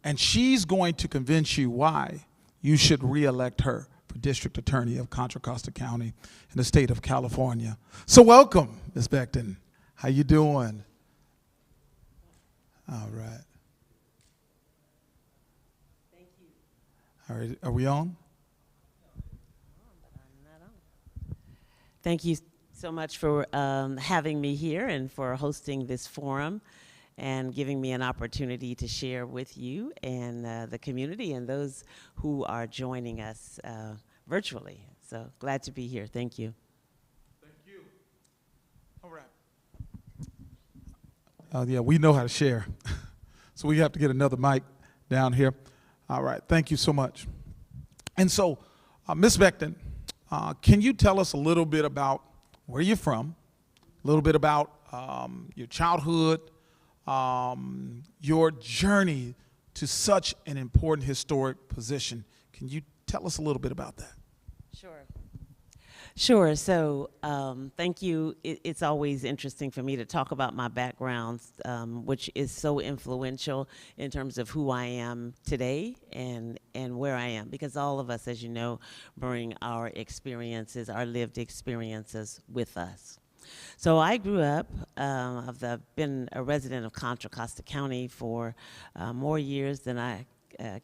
and she's going to convince you why you should re-elect her for District Attorney of Contra Costa County in the state of California. So welcome, Ms. Becton. How you doing? All right. Thank you. All right, are we on? Thank you so much for having me here and for hosting this forum and giving me an opportunity to share with you and the community and those who are joining us virtually. So glad to be here. Thank you. Thank you. All right. Yeah, we know how to share. So we have to get another mic down here. All right, thank you so much. And so, Ms. Becton, can you tell us a little bit about where you're from, a little bit about your childhood, your journey to such an important historic position? Can you tell us a little bit about that? Sure. Sure. So thank you. It's always interesting for me to talk about my background, which is so influential in terms of who I am today and where I am, because all of us, as you know, bring our experiences, our lived experiences with us. So I grew up, I've been a resident of Contra Costa County for more years than I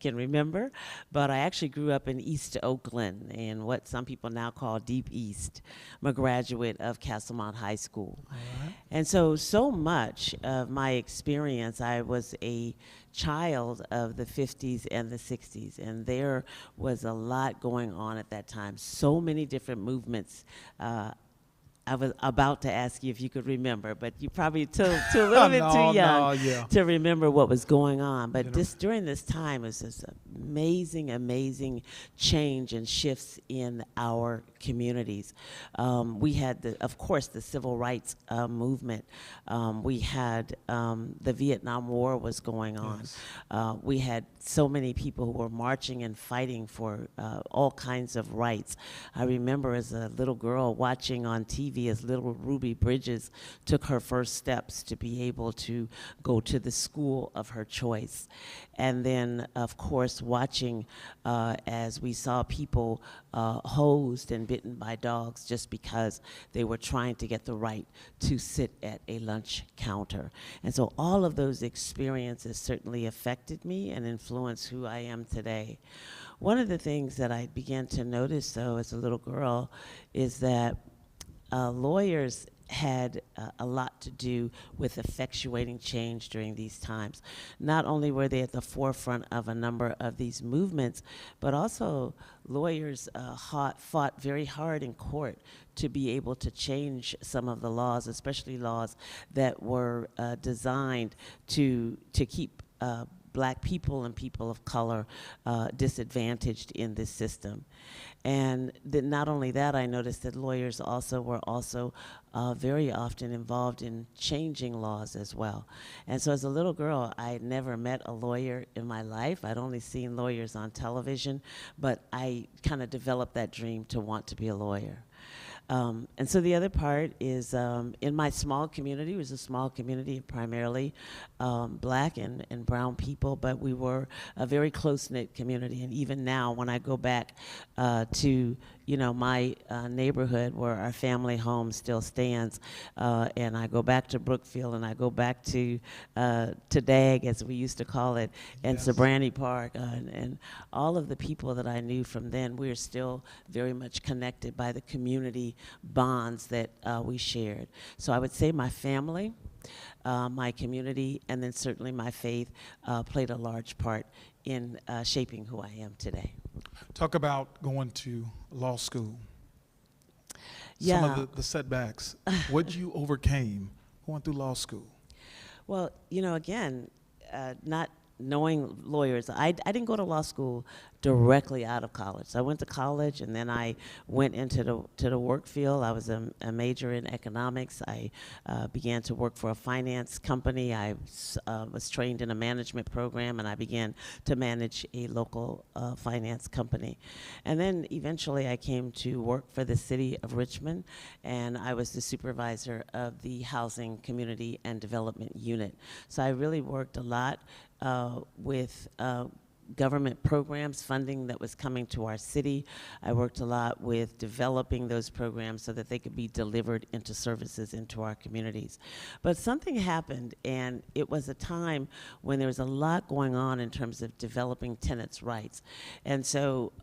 can remember, but I actually grew up in East Oakland in what some people now call Deep East. I'm a graduate of Castlemont High School. Right. And so much of my experience, I was a child of the 50s and the 60s, and there was a lot going on at that time. So many different movements. I was about to ask you if you could remember, but you probably too a little bit too young to remember what was going on. But during this time, it was this amazing change and shifts in our communities. We had, of course, the civil rights movement. We had the Vietnam War was going on. Yes. We had so many people who were marching and fighting for all kinds of rights. I remember as a little girl watching on TV as little Ruby Bridges took her first steps to be able to go to the school of her choice. And then, of course, watching as we saw people hosed and bitten by dogs just because they were trying to get the right to sit at a lunch counter. And so all of those experiences certainly affected me and influenced who I am today. One of the things that I began to notice, though, as a little girl, is that lawyers had a lot to do with effectuating change during these times. Not only were they at the forefront of a number of these movements, but also lawyers fought very hard in court to be able to change some of the laws, especially laws that were designed to keep Black people and people of color disadvantaged in this system. And then not only that, I noticed that lawyers were also very often involved in changing laws as well. And so as a little girl, I had never met a lawyer in my life. I'd only seen lawyers on television, but I kind of developed that dream to want to be a lawyer. And so the other part is in my small community, it was a small community of primarily black and brown people, but we were a very close-knit community. And even now, when I go back to my neighborhood where our family home still stands, and I go back to Brookfield, and I go back to DAG, as we used to call it, and Yes. Sobrani Park, and all of the people that I knew from then, we are still very much connected by the community bonds that we shared. So I would say my family, my community, and then certainly my faith played a large part in shaping who I am today. Talk about going to law school. Yeah. Some of the setbacks. What you overcame going through law school. Well, again, not knowing lawyers, I didn't go to law school directly out of college. So I went to college, and then I went into the work field. I was a major in economics. I began to work for a finance company. I was trained in a management program, and I began to manage a local finance company. And then eventually I came to work for the city of Richmond, and I was the supervisor of the Housing, Community, and Development Unit. So I really worked a lot with government programs, funding that was coming to our city. I worked a lot with developing those programs so that they could be delivered into services into our communities. But something happened, and it was a time when there was a lot going on in terms of developing tenants' rights. And so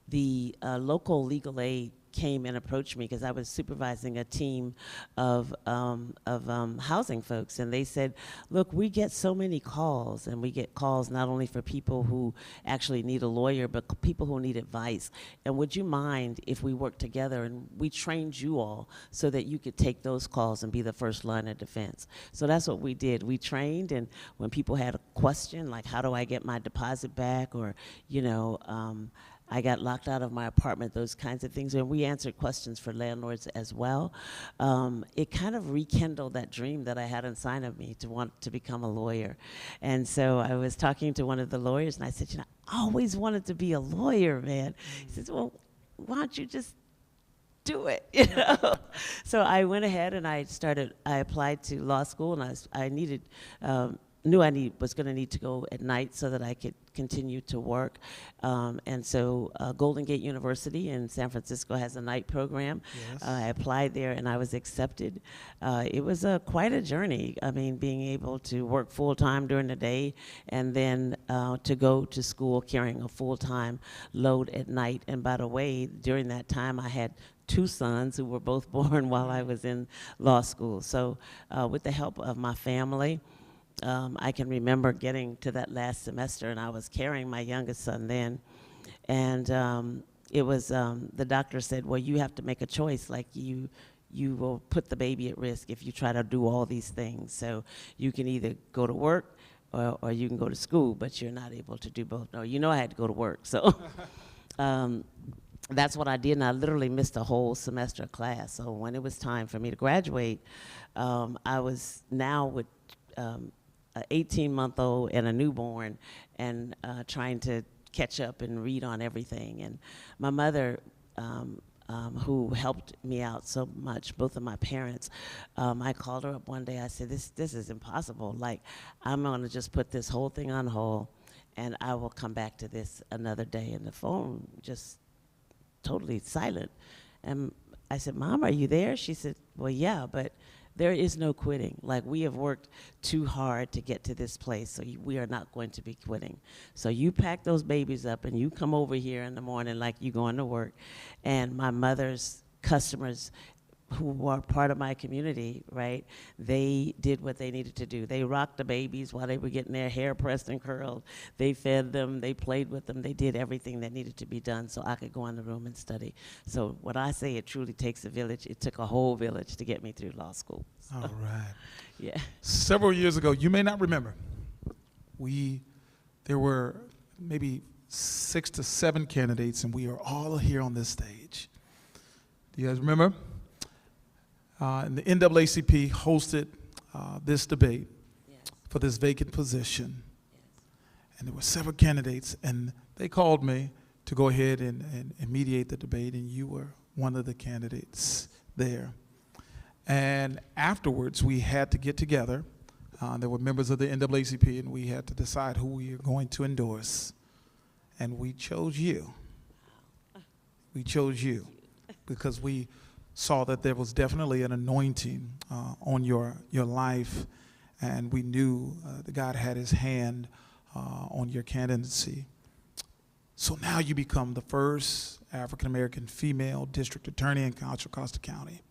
the local legal aid came and approached me because I was supervising a team of housing folks, and they said, look, we get so many calls, and we get calls not only for people who actually need a lawyer, but people who need advice. And would you mind if we worked together and we trained you all so that you could take those calls and be the first line of defense? So that's what we did. We trained, and when people had a question, like how do I get my deposit back, or, I got locked out of my apartment, those kinds of things. And we answered questions for landlords as well. It kind of rekindled that dream that I had inside of me to want to become a lawyer. And so I was talking to one of the lawyers, and I said, I always wanted to be a lawyer, man. He says, well, why don't you just do it, So I went ahead and I applied to law school, and I needed, knew I was going to need to go at night so that I could continue to work. And so Golden Gate University in San Francisco has a night program. Yes. I applied there, and I was accepted. It was quite a journey. I mean, being able to work full-time during the day, and then to go to school carrying a full-time load at night. And by the way, during that time, I had 2 sons who were both born while I was in law school. So with the help of my family, I can remember getting to that last semester, and I was carrying my youngest son then, and it was the doctor said, well, you have to make a choice, like you will put the baby at risk if you try to do all these things. So you can either go to work or you can go to school, but you're not able to do both. No, I had to go to work, so that's what I did, and I literally missed a whole semester of class. So when it was time for me to graduate, I was now with an 18-month-old and a newborn, and trying to catch up and read on everything. And my mother, who helped me out so much, both of my parents, I called her up one day. I said, this is impossible. Like, I'm going to just put this whole thing on hold, and I will come back to this another day. And the phone just totally silent. And I said, Mom, are you there? She said, well, yeah, but there is no quitting. Like, we have worked too hard to get to this place, so we are not going to be quitting. So you pack those babies up and you come over here in the morning like you're going to work. And my mother's customers, who were part of my community, right, they did what they needed to do. They rocked the babies while they were getting their hair pressed and curled. They fed them, they played with them, they did everything that needed to be done so I could go in the room and study. So when I say it truly takes a village, it took a whole village to get me through law school. So, All right. yeah. Several years ago, you may not remember, there were maybe 6 to 7 candidates, and we are all here on this stage. Do you guys remember? And the NAACP hosted this debate for this vacant position. And there were several candidates, and they called me to go ahead and mediate the debate, and you were one of the candidates there. And afterwards, we had to get together. There were members of the NAACP, and we had to decide who we are going to endorse. And we chose you. We chose you because we saw that there was definitely an anointing on your life, and we knew that God had his hand on your candidacy. So now you become the first African-American female district attorney in Contra Costa County.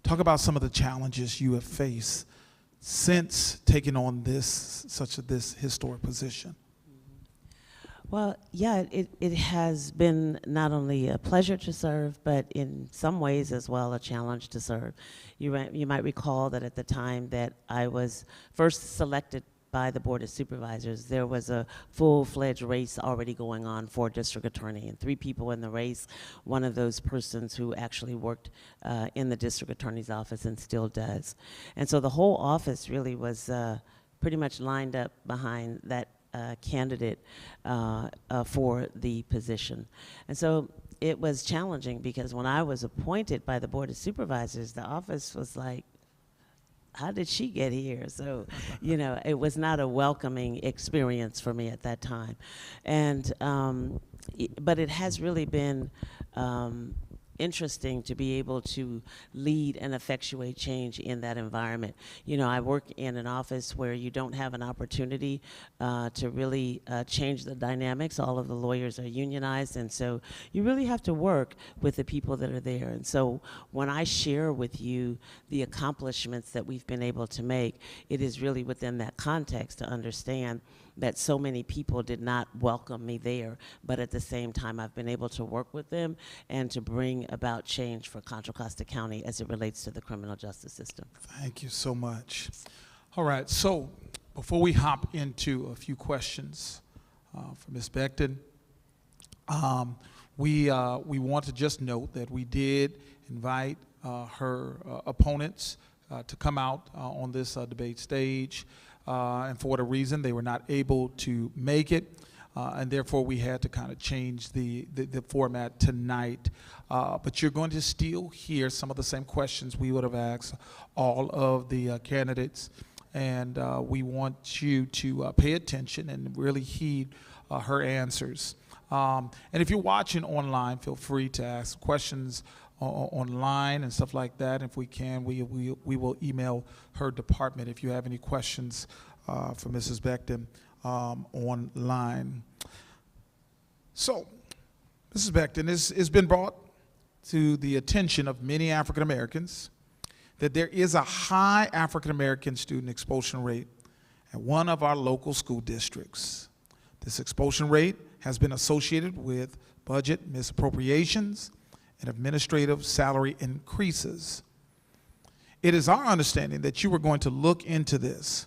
Talk about some of the challenges you have faced since taking on this historic position. Well, yeah, it has been not only a pleasure to serve, but in some ways as well a challenge to serve. You might recall that at the time that I was first selected by the Board of Supervisors, there was a full-fledged race already going on for district attorney, and 3 people in the race. One of those persons who actually worked in the district attorney's office and still does. And so the whole office really was pretty much lined up behind that candidate for the position. And so it was challenging because when I was appointed by the Board of Supervisors, the office was like, how did she get here? So, you know, it was not a welcoming experience for me at that time. And, but it has really been interesting to be able to lead and effectuate change in that environment. You know, I work in an office where you don't have an opportunity to really change the dynamics. All of the lawyers are unionized, and so you really have to work with the people that are there. And so when I share with you the accomplishments that we've been able to make, it is really within that context to understand that so many people did not welcome me there, but at the same time I've been able to work with them and to bring about change for Contra Costa County as it relates to the criminal justice system. Thank you so much. All right, so before we hop into a few questions for Ms. Becton, we want to just note that we did invite her opponents to come out on this debate stage. And for whatever reason, they were not able to make it, and therefore we had to kind of change the format tonight. But you're going to still hear some of the same questions we would have asked all of the candidates, and we want you to pay attention and really heed her answers. And if you're watching online, feel free to ask questions online and stuff like that. If we can, we will email her department if you have any questions for Mrs. Becton online. So, Mrs. Becton, it's been brought to the attention of many African Americans that there is a high African American student expulsion rate at one of our local school districts. This expulsion rate has been associated with budget misappropriations and administrative salary increases. It is our understanding that you were going to look into this.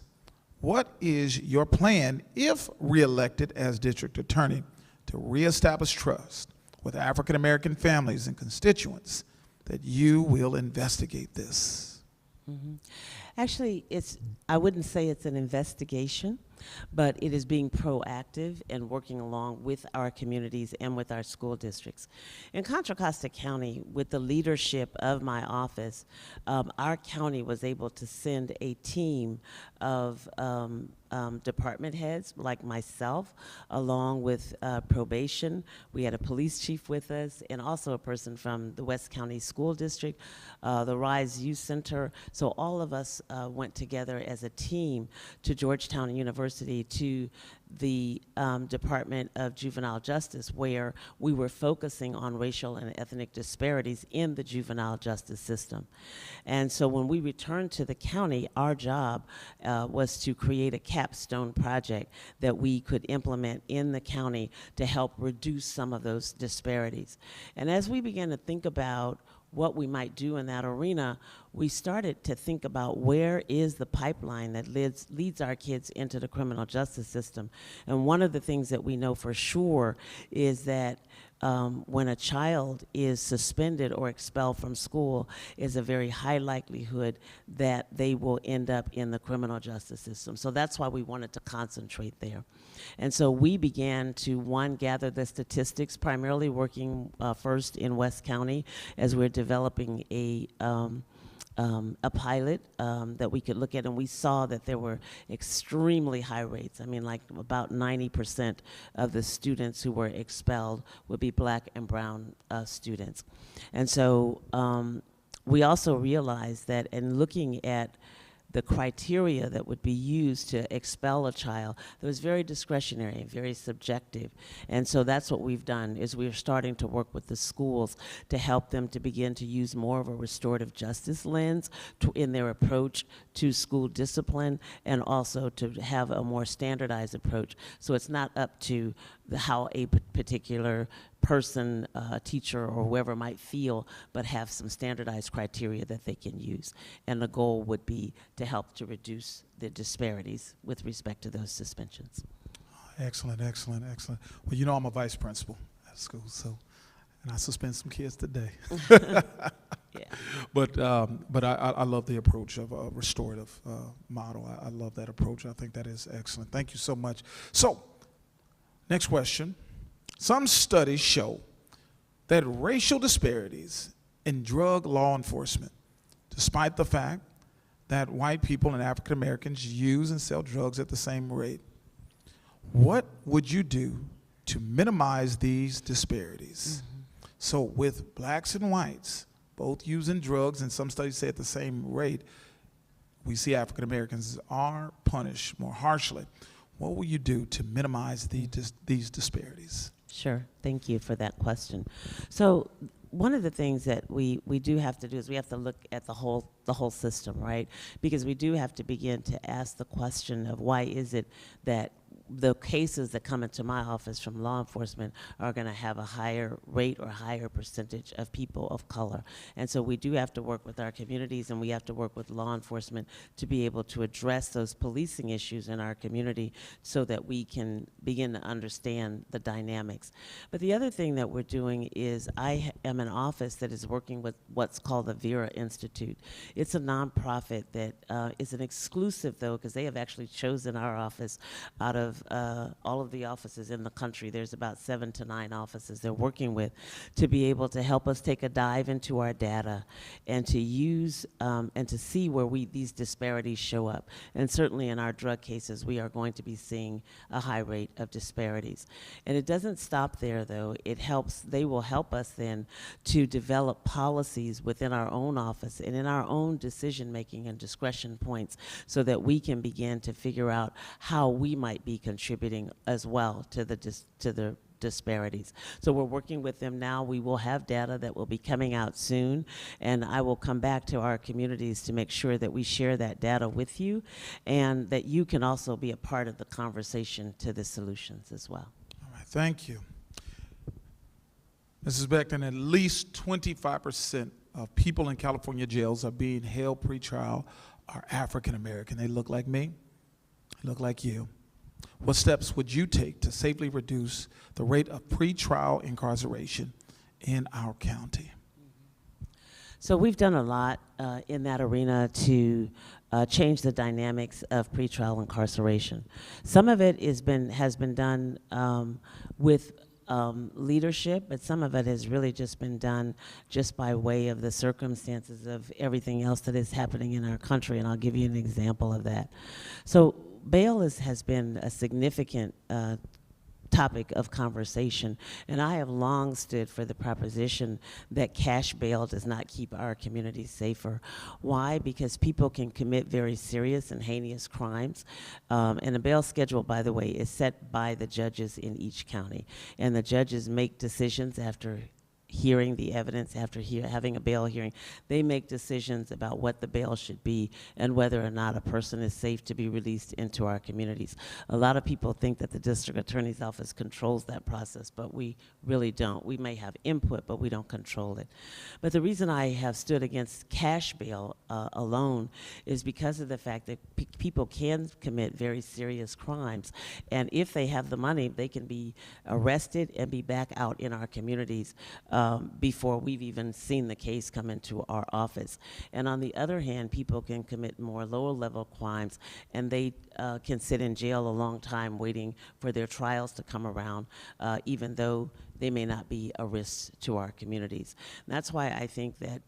What is your plan, if reelected as district attorney, to reestablish trust with African American families and constituents that you will investigate this? Mm-hmm. Actually, I wouldn't say it's an investigation, but it is being proactive and working along with our communities and with our school districts. In Contra Costa County, with the leadership of my office, our county was able to send a team of department heads like myself, along with probation. We had a police chief with us, and also a person from the West County School District, the Rise Youth Center. So all of us went together as a team to Georgetown University, to the Department of Juvenile Justice, where we were focusing on racial and ethnic disparities in the juvenile justice system. And so when we returned to the county, our job was to create a capstone project that we could implement in the county to help reduce some of those disparities. And as we began to think about what we might do in that arena, we started to think about where is the pipeline that leads our kids into the criminal justice system. And one of the things that we know for sure is that when a child is suspended or expelled from school, is a very high likelihood that they will end up in the criminal justice system. So that's why we wanted to concentrate there. And so we began to, one, gather the statistics, primarily working first in West County as we're developing a pilot that we could look at, and we saw that there were extremely high rates. I mean, like about 90% of the students who were expelled would be black and brown students. And so we also realized that in looking at the criteria that would be used to expel a child, that was very discretionary and very subjective. And so that's what we've done, is we're starting to work with the schools to help them to begin to use more of a restorative justice lens in their approach to school discipline, and also to have a more standardized approach. So it's not up to how a particular person, teacher, or whoever might feel, but have some standardized criteria that they can use. And the goal would be to help to reduce the disparities with respect to those suspensions. Excellent, excellent, excellent. Well, you know I'm a vice principal at school, so, and I suspend some kids today. Yeah. But I love the approach of a restorative model. I love that approach. I think that is excellent. Thank you so much. So, next question. Some studies show that racial disparities in drug law enforcement, despite the fact that white people and African Americans use and sell drugs at the same rate. What would you do to minimize these disparities? Mm-hmm. So with blacks and whites both using drugs, and some studies say at the same rate, we see African Americans are punished more harshly. What will you do to minimize these disparities? Sure, thank you for that question. So one of the things that we do have to do is we have to look at the whole system, right? Because we do have to begin to ask the question of why is it that the cases that come into my office from law enforcement are going to have a higher rate or higher percentage of people of color. And so we do have to work with our communities, and we have to work with law enforcement to be able to address those policing issues in our community so that we can begin to understand the dynamics. But the other thing that we're doing is I am an office that is working with what's called the Vera Institute. It's a nonprofit that is an exclusive, though, because they have actually chosen our office out of all of the offices in the country. There's about 7 to 9 offices they're working with to be able to help us take a dive into our data and to use and to see where these disparities show up. And certainly in our drug cases, we are going to be seeing a high rate of disparities. And it doesn't stop there, though. They will help us then to develop policies within our own office and in our own decision-making and discretion points so that we can begin to figure out how we might be contributing as well to the disparities. So we're working with them now. We will have data that will be coming out soon, and I will come back to our communities to make sure that we share that data with you and that you can also be a part of the conversation to the solutions as well. All right, thank you. Mrs. Beckton, at least 25% of people in California jails are being held pretrial are African American. They look like me, look like you. What steps would you take to safely reduce the rate of pretrial incarceration in our county? So we've done a lot in that arena to change the dynamics of pretrial incarceration. Some of it has been done with leadership, but some of it has really just been done just by way of the circumstances of everything else that is happening in our country, and I'll give you an example of that. So bail has been a significant topic of conversation, and I have long stood for the proposition that cash bail does not keep our communities safer. Why? Because people can commit very serious and heinous crimes, and the bail schedule, by the way, is set by the judges in each county, and the judges make decisions after hearing the evidence, after having a bail hearing, they make decisions about what the bail should be and whether or not a person is safe to be released into our communities. A lot of people think that the district attorney's office controls that process, but we really don't. We may have input, but we don't control it. But the reason I have stood against cash bail alone is because of the fact that people can commit very serious crimes, and if they have the money, they can be arrested and be back out in our communities before we've even seen the case come into our office. And on the other hand, people can commit more lower level crimes, and they can sit in jail a long time waiting for their trials to come around, even though they may not be a risk to our communities. And that's why I think that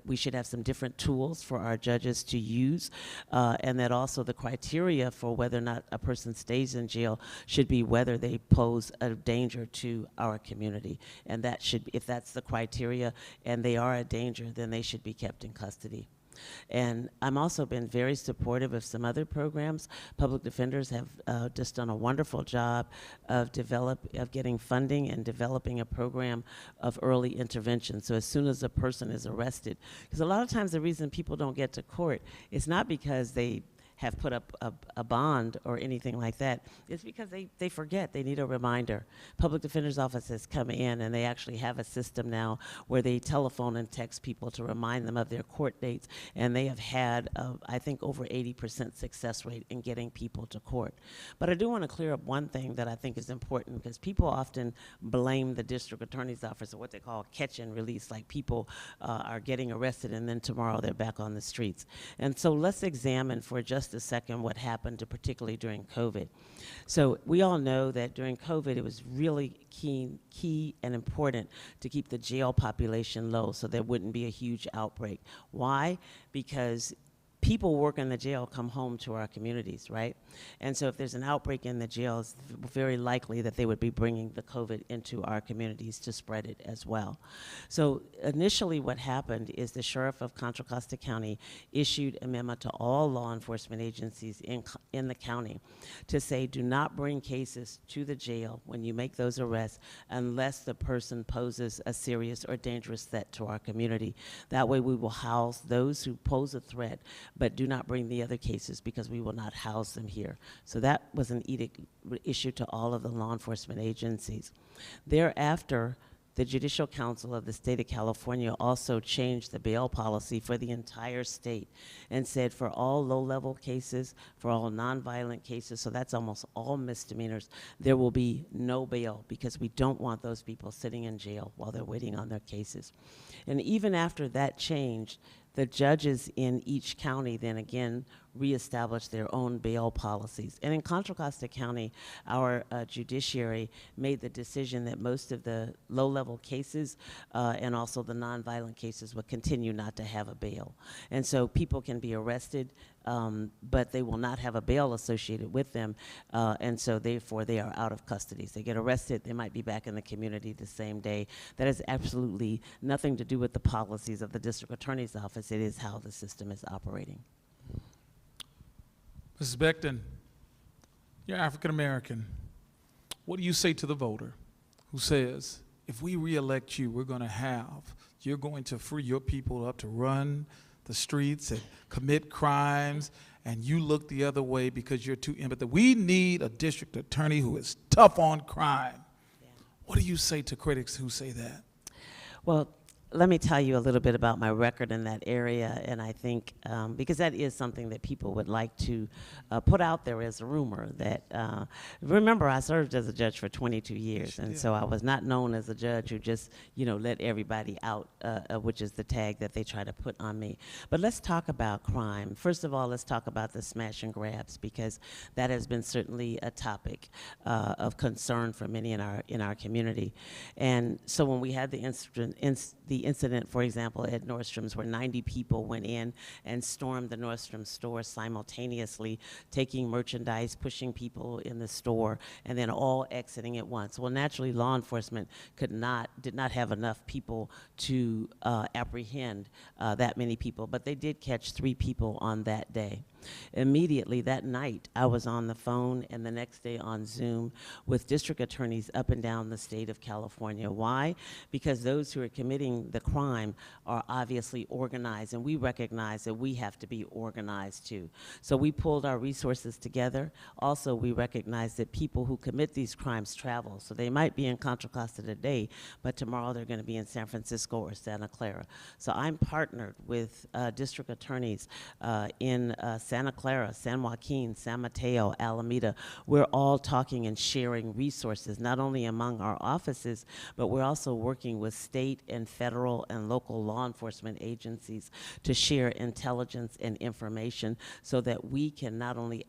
we should have some different tools for our judges to use, and that also the criteria for whether or not a person stays in jail should be whether they pose a danger to our community. And that should, if that's the criteria and they are a danger, then they should be kept in custody. And I'm also been very supportive of some other programs. Public defenders have just done a wonderful job of getting funding and developing a program of early intervention. So as soon as a person is arrested, because a lot of times the reason people don't get to court is not because they have put up a bond or anything like that. It's because they forget. They need a reminder. Public defender's offices come in and they actually have a system now where they telephone and text people to remind them of their court dates, and they have had, I think, over 80% success rate in getting people to court. But I do want to clear up one thing that I think is important, because people often blame the district attorney's office, or what they call catch and release, like people are getting arrested and then tomorrow they're back on the streets. And so let's examine for just a second what happened, particularly during COVID. So we all know that during COVID, it was really key and important to keep the jail population low so there wouldn't be a huge outbreak. Why? Because people work in the jail come home to our communities, right? And so if there's an outbreak in the jail, it's very likely that they would be bringing the COVID into our communities to spread it as well. So initially what happened is the sheriff of Contra Costa County issued a memo to all law enforcement agencies in the county to say, do not bring cases to the jail when you make those arrests unless the person poses a serious or dangerous threat to our community. That way we will house those who pose a threat, but do not bring the other cases because we will not house them here. So that was an edict issued to all of the law enforcement agencies. Thereafter, the Judicial Council of the state of California also changed the bail policy for the entire state and said for all low-level cases, for all nonviolent cases, so that's almost all misdemeanors, there will be no bail because we don't want those people sitting in jail while they're waiting on their cases. And even after that changed, the judges in each county then again reestablished their own bail policies. And in Contra Costa County, our judiciary made the decision that most of the low-level cases and also the nonviolent cases would continue not to have a bail. And so people can be arrested, but they will not have a bail associated with them, and so therefore they are out of custody. So they get arrested, they might be back in the community the same day. That has absolutely nothing to do with the policies of the district attorney's office. It is how the system is operating. Mrs. Becton, you're African American. What do you say to the voter who says, if we reelect you, you're going to free your people up to run the streets and commit crimes, and you look the other way because you're too empathetic? We need a district attorney who is tough on crime. Yeah. What do you say to critics who say that? Well, let me tell you a little bit about my record in that area, and I think, because that is something that people would like to put out there as a rumor, that, remember, I served as a judge for 22 years, and so I was not known as a judge who just, let everybody out, which is the tag that they try to put on me. But let's talk about crime. First of all, let's talk about the smash and grabs, because that has been certainly a topic of concern for many in our community. And so when we had the incident, for example, at Nordstrom's, where 90 people went in and stormed the Nordstrom store simultaneously, taking merchandise, pushing people in the store, and then all exiting at once. Well, naturally, law enforcement did not have enough people to apprehend that many people, but they did catch 3 people on that day. Immediately that night, I was on the phone and the next day on Zoom with district attorneys up and down the state of California. Why? Because those who are committing the crime are obviously organized, and we recognize that we have to be organized too. So we pulled our resources together. Also, we recognize that people who commit these crimes travel. So they might be in Contra Costa today, but tomorrow they're going to be in San Francisco or Santa Clara. So I'm partnered with district attorneys in Santa Clara, San Joaquin, San Mateo, Alameda. We're all talking and sharing resources, not only among our offices, but we're also working with state and federal and local law enforcement agencies to share intelligence and information so that we can not only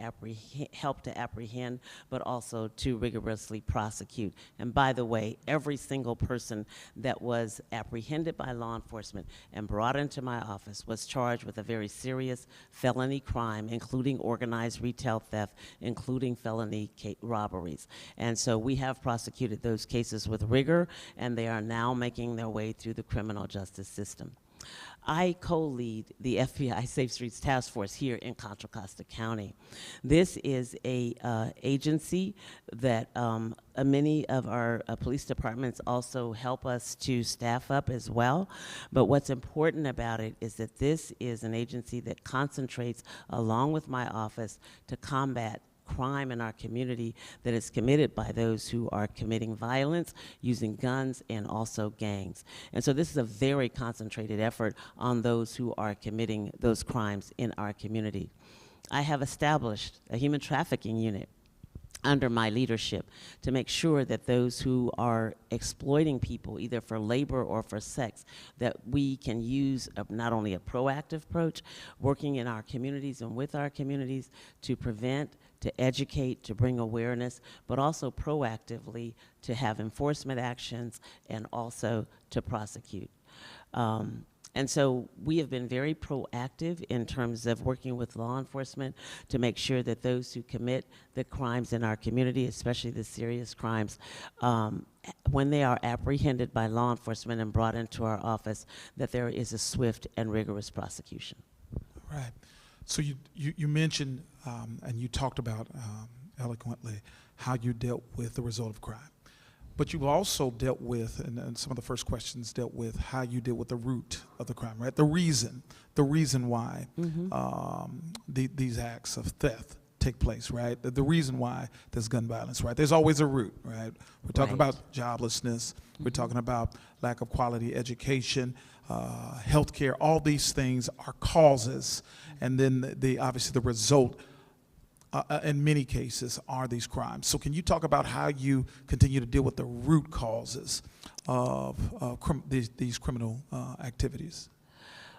help to apprehend, but also to rigorously prosecute. And by the way, every single person that was apprehended by law enforcement and brought into my office was charged with a very serious felony crime, including organized retail theft, including felony robberies. And so we have prosecuted those cases with rigor, and they are now making their way through the criminal justice system. I co-lead the FBI Safe Streets Task Force here in Contra Costa County. This is a agency that many of our police departments also help us to staff up as well. But what's important about it is that this is an agency that concentrates, along with my office, to combat crime in our community that is committed by those who are committing violence, using guns, and also gangs. And so this is a very concentrated effort on those who are committing those crimes in our community. I have established a human trafficking unit under my leadership to make sure that those who are exploiting people, either for labor or for sex, that we can use not only a proactive approach, working in our communities and with our communities to prevent, to educate, to bring awareness, but also proactively to have enforcement actions and also to prosecute. And so we have been very proactive in terms of working with law enforcement to make sure that those who commit the crimes in our community, especially the serious crimes, when they are apprehended by law enforcement and brought into our office, that there is a swift and rigorous prosecution. Right. So you mentioned and you talked about eloquently how you dealt with the result of crime. But you've also dealt with, and some of the first questions dealt with how you deal with the root of the crime, right? The reason why these acts of theft take place, right? The reason why there's gun violence, right? There's always a root, right? We're talking about joblessness. We're talking about lack of quality education, healthcare. All these things are causes, and then obviously the result in many cases are these crimes. So can you talk about how you continue to deal with the root causes of these criminal activities?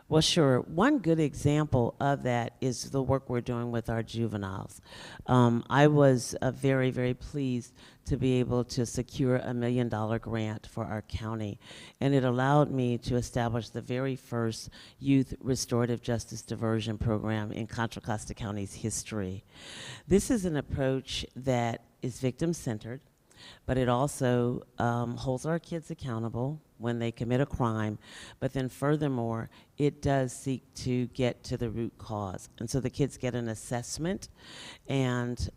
Well, sure. One good example of that is the work we're doing with our juveniles. I was very, very pleased to be able to secure $1 million grant for our county, and it allowed me to establish the very first youth restorative justice diversion program in Contra Costa County's history. This is an approach that is victim-centered, but it also holds our kids accountable when they commit a crime, but then furthermore, it does seek to get to the root cause. And so the kids get an assessment, and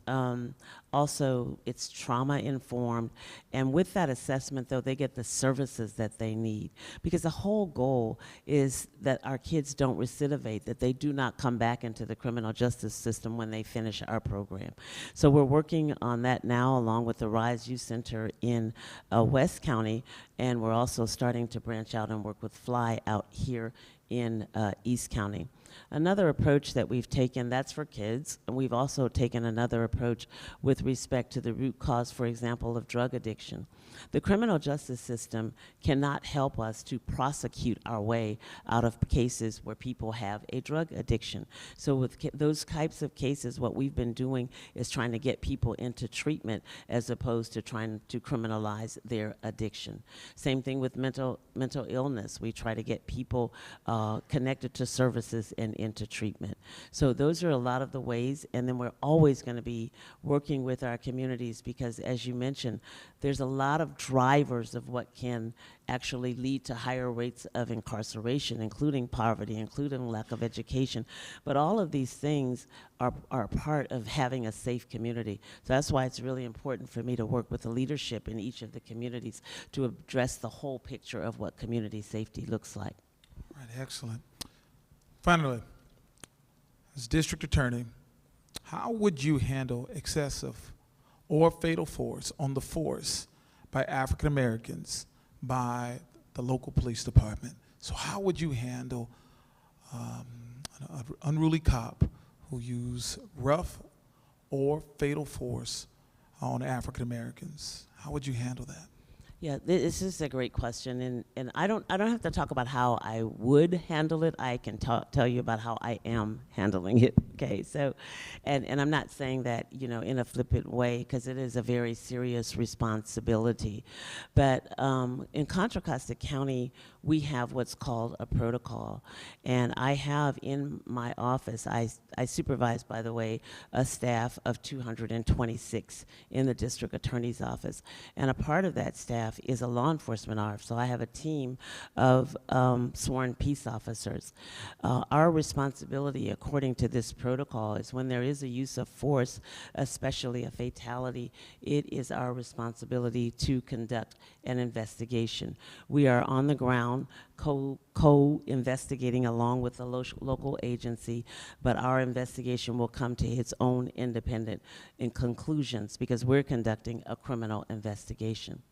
also it's trauma informed. And with that assessment, though, they get the services that they need. Because the whole goal is that our kids don't recidivate, that they do not come back into the criminal justice system when they finish our program. So we're working on that now along with the Rise Youth Center in West County, and we're also starting to branch out and work with Fly out here in East County. Another approach that we've taken, that's for kids, and we've also taken another approach with respect to the root cause, for example, of drug addiction. The criminal justice system cannot help us to prosecute our way out of cases where people have a drug addiction. So with those types of cases, what we've been doing is trying to get people into treatment as opposed to trying to criminalize their addiction. Same thing with mental illness. We try to get people connected to services and into treatment. So those are a lot of the ways, and then we're always going to be working with our communities because, as you mentioned, there's a lot of drivers of what can actually lead to higher rates of incarceration, including poverty, including lack of education. But all of these things are part of having a safe community. So that's why it's really important for me to work with the leadership in each of the communities to address the whole picture of what community safety looks like. All right, excellent. Finally, as district attorney, how would you handle excessive or fatal force on the force by African Americans by the local police department? So how would you handle an unruly cop who use rough or fatal force on African Americans? How would you handle that? Yeah, this is a great question, and I don't have to talk about how I would handle it. I can tell you about how I am handling it. Okay, so, and I'm not saying that in a flippant way because it is a very serious responsibility, but in Contra Costa County we have what's called a protocol, and I have in my office I supervise, by the way, a staff of 226 in the district attorney's office, and a part of that staff is a law enforcement officer. So I have a team of sworn peace officers. Our responsibility, according to this protocol, is when there is a use of force, especially a fatality, it is our responsibility to conduct an investigation. We are on the ground co-investigating along with the local agency, but our investigation will come to its own independent conclusions because we're conducting a criminal investigation.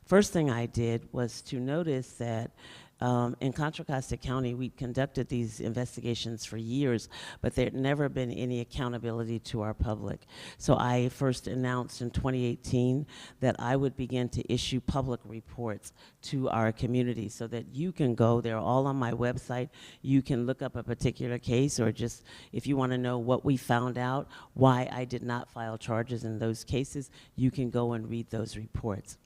First thing I did was to notice that in Contra Costa County, we conducted these investigations for years, but there had never been any accountability to our public. So I first announced in 2018 that I would begin to issue public reports to our community so that you can go, they're all on my website, you can look up a particular case, or just if you want to know what we found out, why I did not file charges in those cases, you can go and read those reports.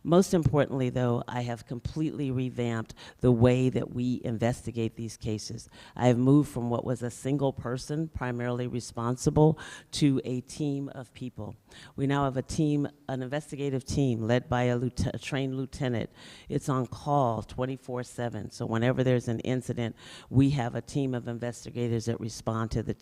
Most importantly, though, I have completely revamped the way that we investigate these cases. I have moved from what was a single person primarily responsible to a team of people. We now have a team, an investigative team led by a trained lieutenant. It's on call 24/7. So whenever there's an incident, we have a team of investigators that respond to the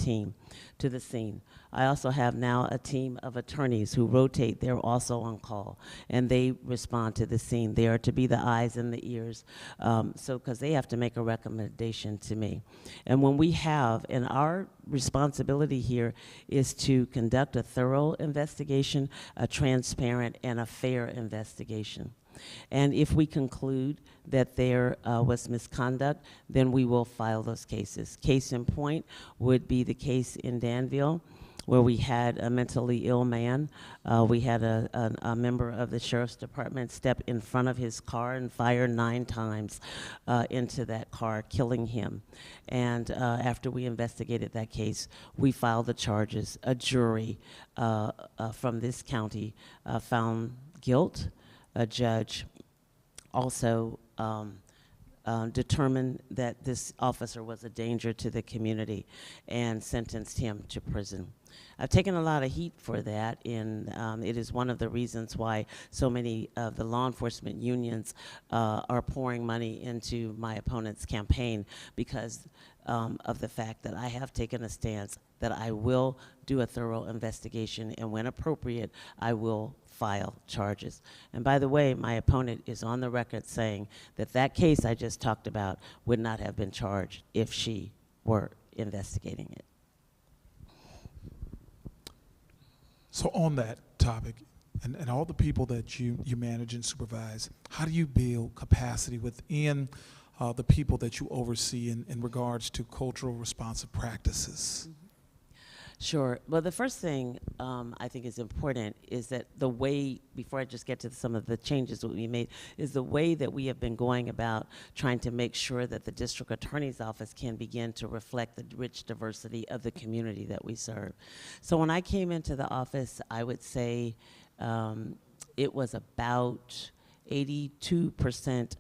scene. I also have now a team of attorneys who rotate. They're also on call, and they respond to the scene. They are to be the eyes and the ears, because they have to make a recommendation to me. And when we have, and our responsibility here is to conduct a thorough investigation, a transparent and a fair investigation. And if we conclude that there was misconduct, then we will file those cases. Case in point would be the case in Danville, where we had a mentally ill man. We had a member of the sheriff's department step in front of his car and fire 9 times into that car, killing him. And after we investigated that case, we filed the charges. A jury from this county found guilt. A judge also determined that this officer was a danger to the community and sentenced him to prison. I've taken a lot of heat for that, and it is one of the reasons why so many of the law enforcement unions are pouring money into my opponent's campaign, because of the fact that I have taken a stance that I will do a thorough investigation, and when appropriate, I will file charges. And by the way, my opponent is on the record saying that that case I just talked about would not have been charged if she were investigating it. So on that topic, and all the people that you manage and supervise, how do you build capacity within the people that you oversee in regards to cultural responsive practices? Sure. Well, the first thing I think is important is that the way, before I just get to some of the changes that we made, is the way that we have been going about trying to make sure that the district attorney's office can begin to reflect the rich diversity of the community that we serve. So when I came into the office, I would say it was about 82%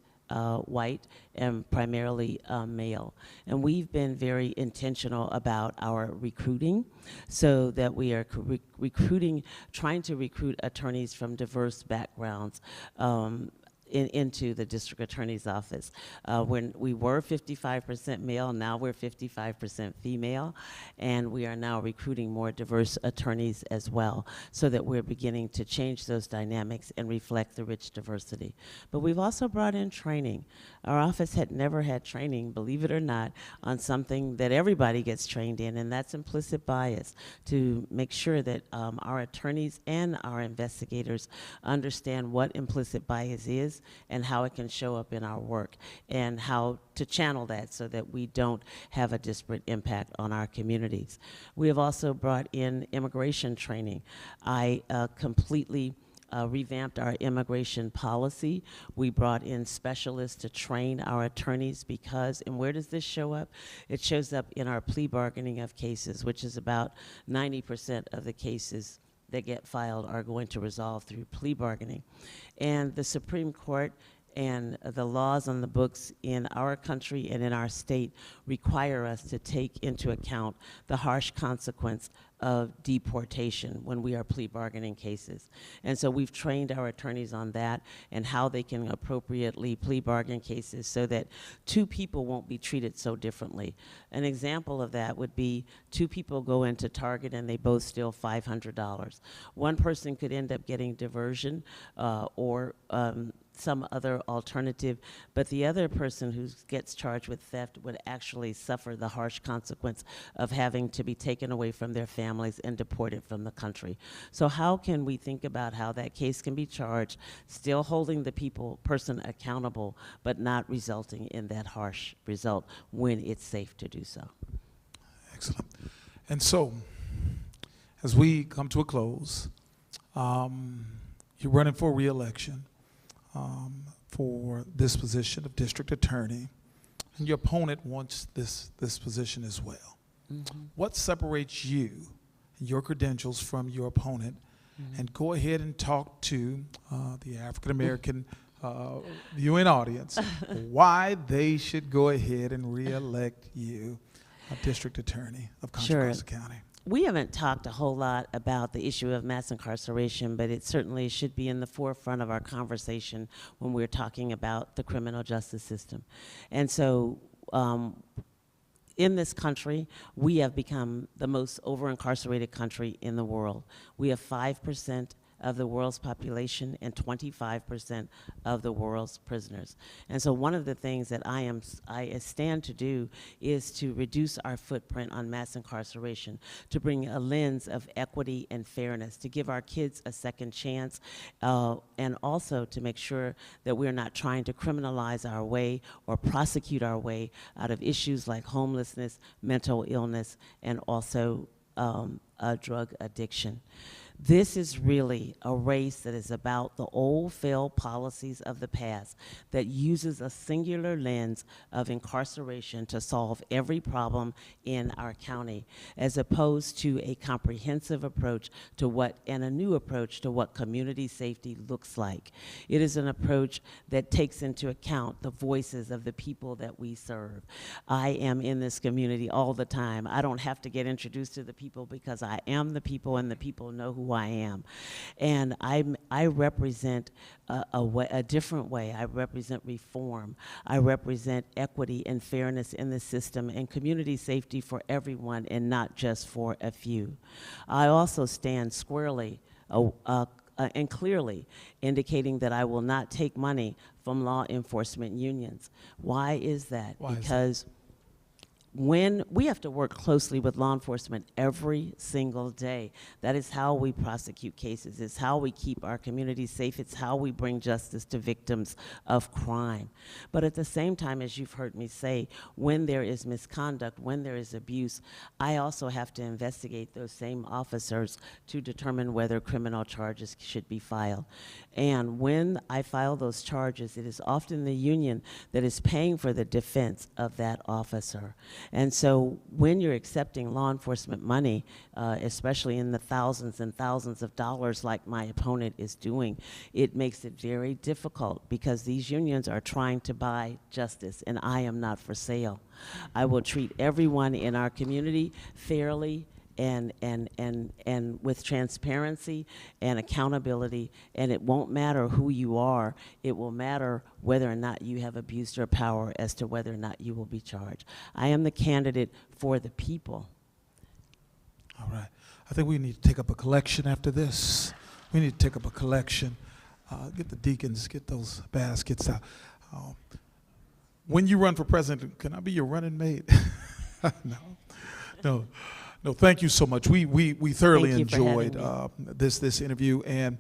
white and primarily male. And we've been very intentional about our recruiting, so that we are trying to recruit attorneys from diverse backgrounds into the district attorney's office. When we were 55% male, now we're 55% female, and we are now recruiting more diverse attorneys as well, so that we're beginning to change those dynamics and reflect the rich diversity. But we've also brought in training. Our office had never had training, believe it or not, on something that everybody gets trained in, and that's implicit bias, to make sure that our attorneys and our investigators understand what implicit bias is and how it can show up in our work, and how to channel that so that we don't have a disparate impact on our communities. We have also brought in immigration training. I completely revamped our immigration policy. We brought in specialists to train our attorneys because, and where does this show up? It shows up in our plea bargaining of cases, which is about 90% of the cases that get filed are going to resolve through plea bargaining. And the Supreme Court and the laws on the books in our country and in our state require us to take into account the harsh consequence of deportation when we are plea bargaining cases. And so we've trained our attorneys on that and how they can appropriately plea bargain cases so that two people won't be treated so differently. An example of that would be two people go into Target and they both steal $500. One person could end up getting diversion or some other alternative, but the other person who gets charged with theft would actually suffer the harsh consequence of having to be taken away from their families and deported from the country. So how can we think about how that case can be charged, still holding the person accountable, but not resulting in that harsh result when it's safe to do so? Excellent. And so, as we come to a close, you're running for re-election for this position of district attorney, and your opponent wants this position as well. Mm-hmm. What separates you and your credentials from your opponent? Mm-hmm. And go ahead and talk to the African American viewing audience why they should go ahead and re-elect you a district attorney of Contra Costa County. We haven't talked a whole lot about the issue of mass incarceration, but it certainly should be in the forefront of our conversation when we're talking about the criminal justice system. And so in this country, we have become the most over-incarcerated country in the world. We have 5% of the world's population and 25% of the world's prisoners. And so one of the things that I stand to do is to reduce our footprint on mass incarceration, to bring a lens of equity and fairness, to give our kids a second chance, and also to make sure that we're not trying to criminalize our way or prosecute our way out of issues like homelessness, mental illness, and also drug addiction. This is really a race that is about the old failed policies of the past that uses a singular lens of incarceration to solve every problem in our county, as opposed to a comprehensive approach to and a new approach to what community safety looks like. It is an approach that takes into account the voices of the people that we serve. I am in this community all the time. I don't have to get introduced to the people because I am the people and the people know who I am. And I represent a different way. I represent reform. I represent equity and fairness in the system and community safety for everyone and not just for a few. I also stand squarely and clearly indicating that I will not take money from law enforcement unions. Why is that? Because when we have to work closely with law enforcement every single day. That is how we prosecute cases. It's how we keep our communities safe. It's how we bring justice to victims of crime. But at the same time, as you've heard me say, when there is misconduct, when there is abuse, I also have to investigate those same officers to determine whether criminal charges should be filed. And when I file those charges, it is often the union that is paying for the defense of that officer. And so when you're accepting law enforcement money, especially in the thousands and thousands of dollars like my opponent is doing, it makes it very difficult because these unions are trying to buy justice, and I am not for sale. I will treat everyone in our community fairly and with transparency and accountability, and it won't matter who you are. It will matter whether or not you have abused your power as to whether or not you will be charged. I am the candidate for the people. All right. I think we need to take up a collection after this. We need to take up a collection. Get the deacons, get those baskets out. When you run for president, can I be your running mate? No, thank you so much. We thoroughly enjoyed this interview, and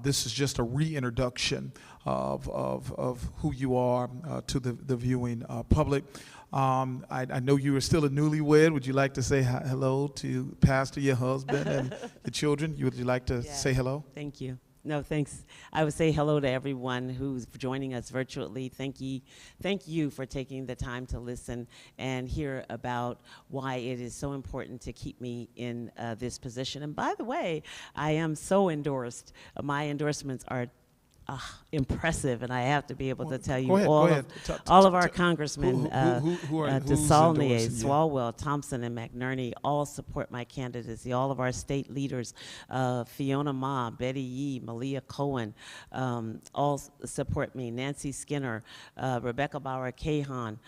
this is just a reintroduction of who you are to the viewing public. I know you are still a newlywed. Would you like to say hello to Pastor, your husband, and the children? Would you like to say hello? Thank you. No, thanks. I would say hello to everyone who's joining us virtually. Thank you for taking the time to listen and hear about why it is so important to keep me in this position. And by the way, I am so endorsed. My endorsements are impressive, and I have to be able to tell you all of our congressmen, DeSaulnier, Swalwell, Thompson, and McNerney all support my candidacy. All of our state leaders, Fiona Ma, Betty Yee, Malia Cohen, all support me. Nancy Skinner, Rebecca Bauer-Cahan,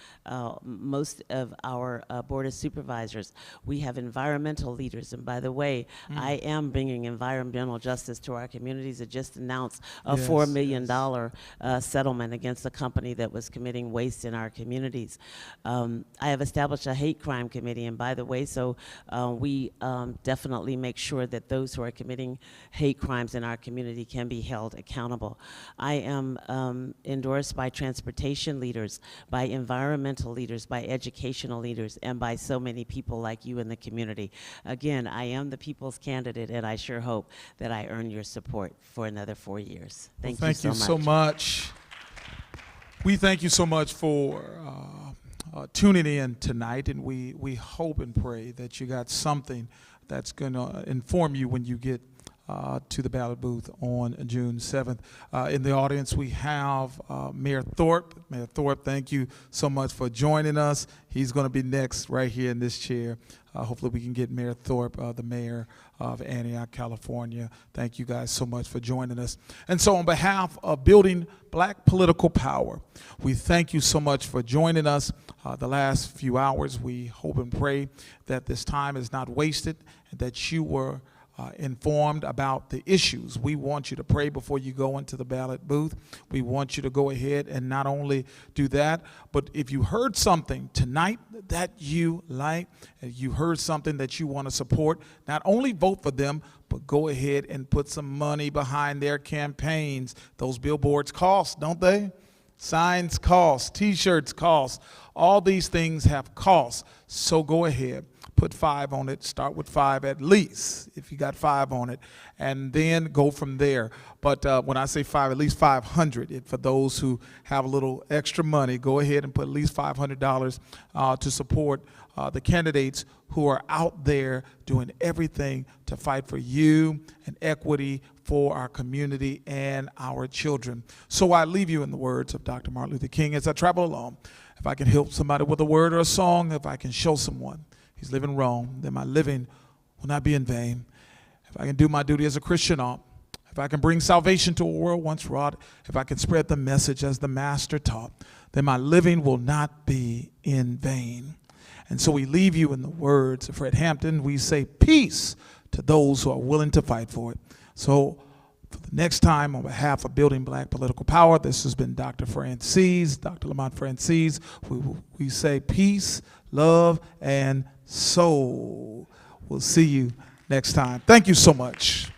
most of our Board of Supervisors. We have environmental leaders, and by the way, I am bringing environmental justice to our communities. I just announced a $4 million settlement against a company that was committing waste in our communities. I have established a hate crime committee, and by the way, so we definitely make sure that those who are committing hate crimes in our community can be held accountable. I am endorsed by transportation leaders, by environmental leaders, by educational leaders, and by so many people like you in the community. Again, I am the people's candidate, and I sure hope that I earn your support for another 4 years. Thank you so much. We thank you so much for tuning in tonight, and we hope and pray that you got something that's going to inform you when you get to the ballot booth on June 7th. In the audience, we have Mayor Thorpe. Mayor Thorpe, thank you so much for joining us. He's going to be next right here in this chair. Hopefully we can get Mayor Thorpe, the mayor of Antioch, California. Thank you guys so much for joining us. And so on behalf of Building Black Political Power, we thank you so much for joining us the last few hours. We hope and pray that this time is not wasted and that you were informed about the issues. We want you to pray before you go into the ballot booth. We want you to go ahead and not only do that, but if you heard something tonight that you like, you heard something that you want to support, not only vote for them, but go ahead and put some money behind their campaigns. Those billboards cost, don't they? Signs cost, T-shirts cost. All these things have costs. So go ahead. Put 5 on it. Start with 5 at least, if you got 5 on it, and then go from there. But when I say 5, at least 500. For those who have a little extra money, go ahead and put at least $500 to support the candidates who are out there doing everything to fight for you and equity for our community and our children. So I leave you in the words of Dr. Martin Luther King as I travel along. If I can help somebody with a word or a song, if I can show someone he's living wrong, then my living will not be in vain. If I can do my duty as a Christian, if I can bring salvation to a world once wrought, if I can spread the message as the Master taught, then my living will not be in vain. And so we leave you in the words of Fred Hampton. We say peace to those who are willing to fight for it. So for the next time, on behalf of Building Black Political Power, this has been Dr. Francis, Dr. Lamont Francis. We say peace, love, and soul. We'll see you next time. Thank you so much.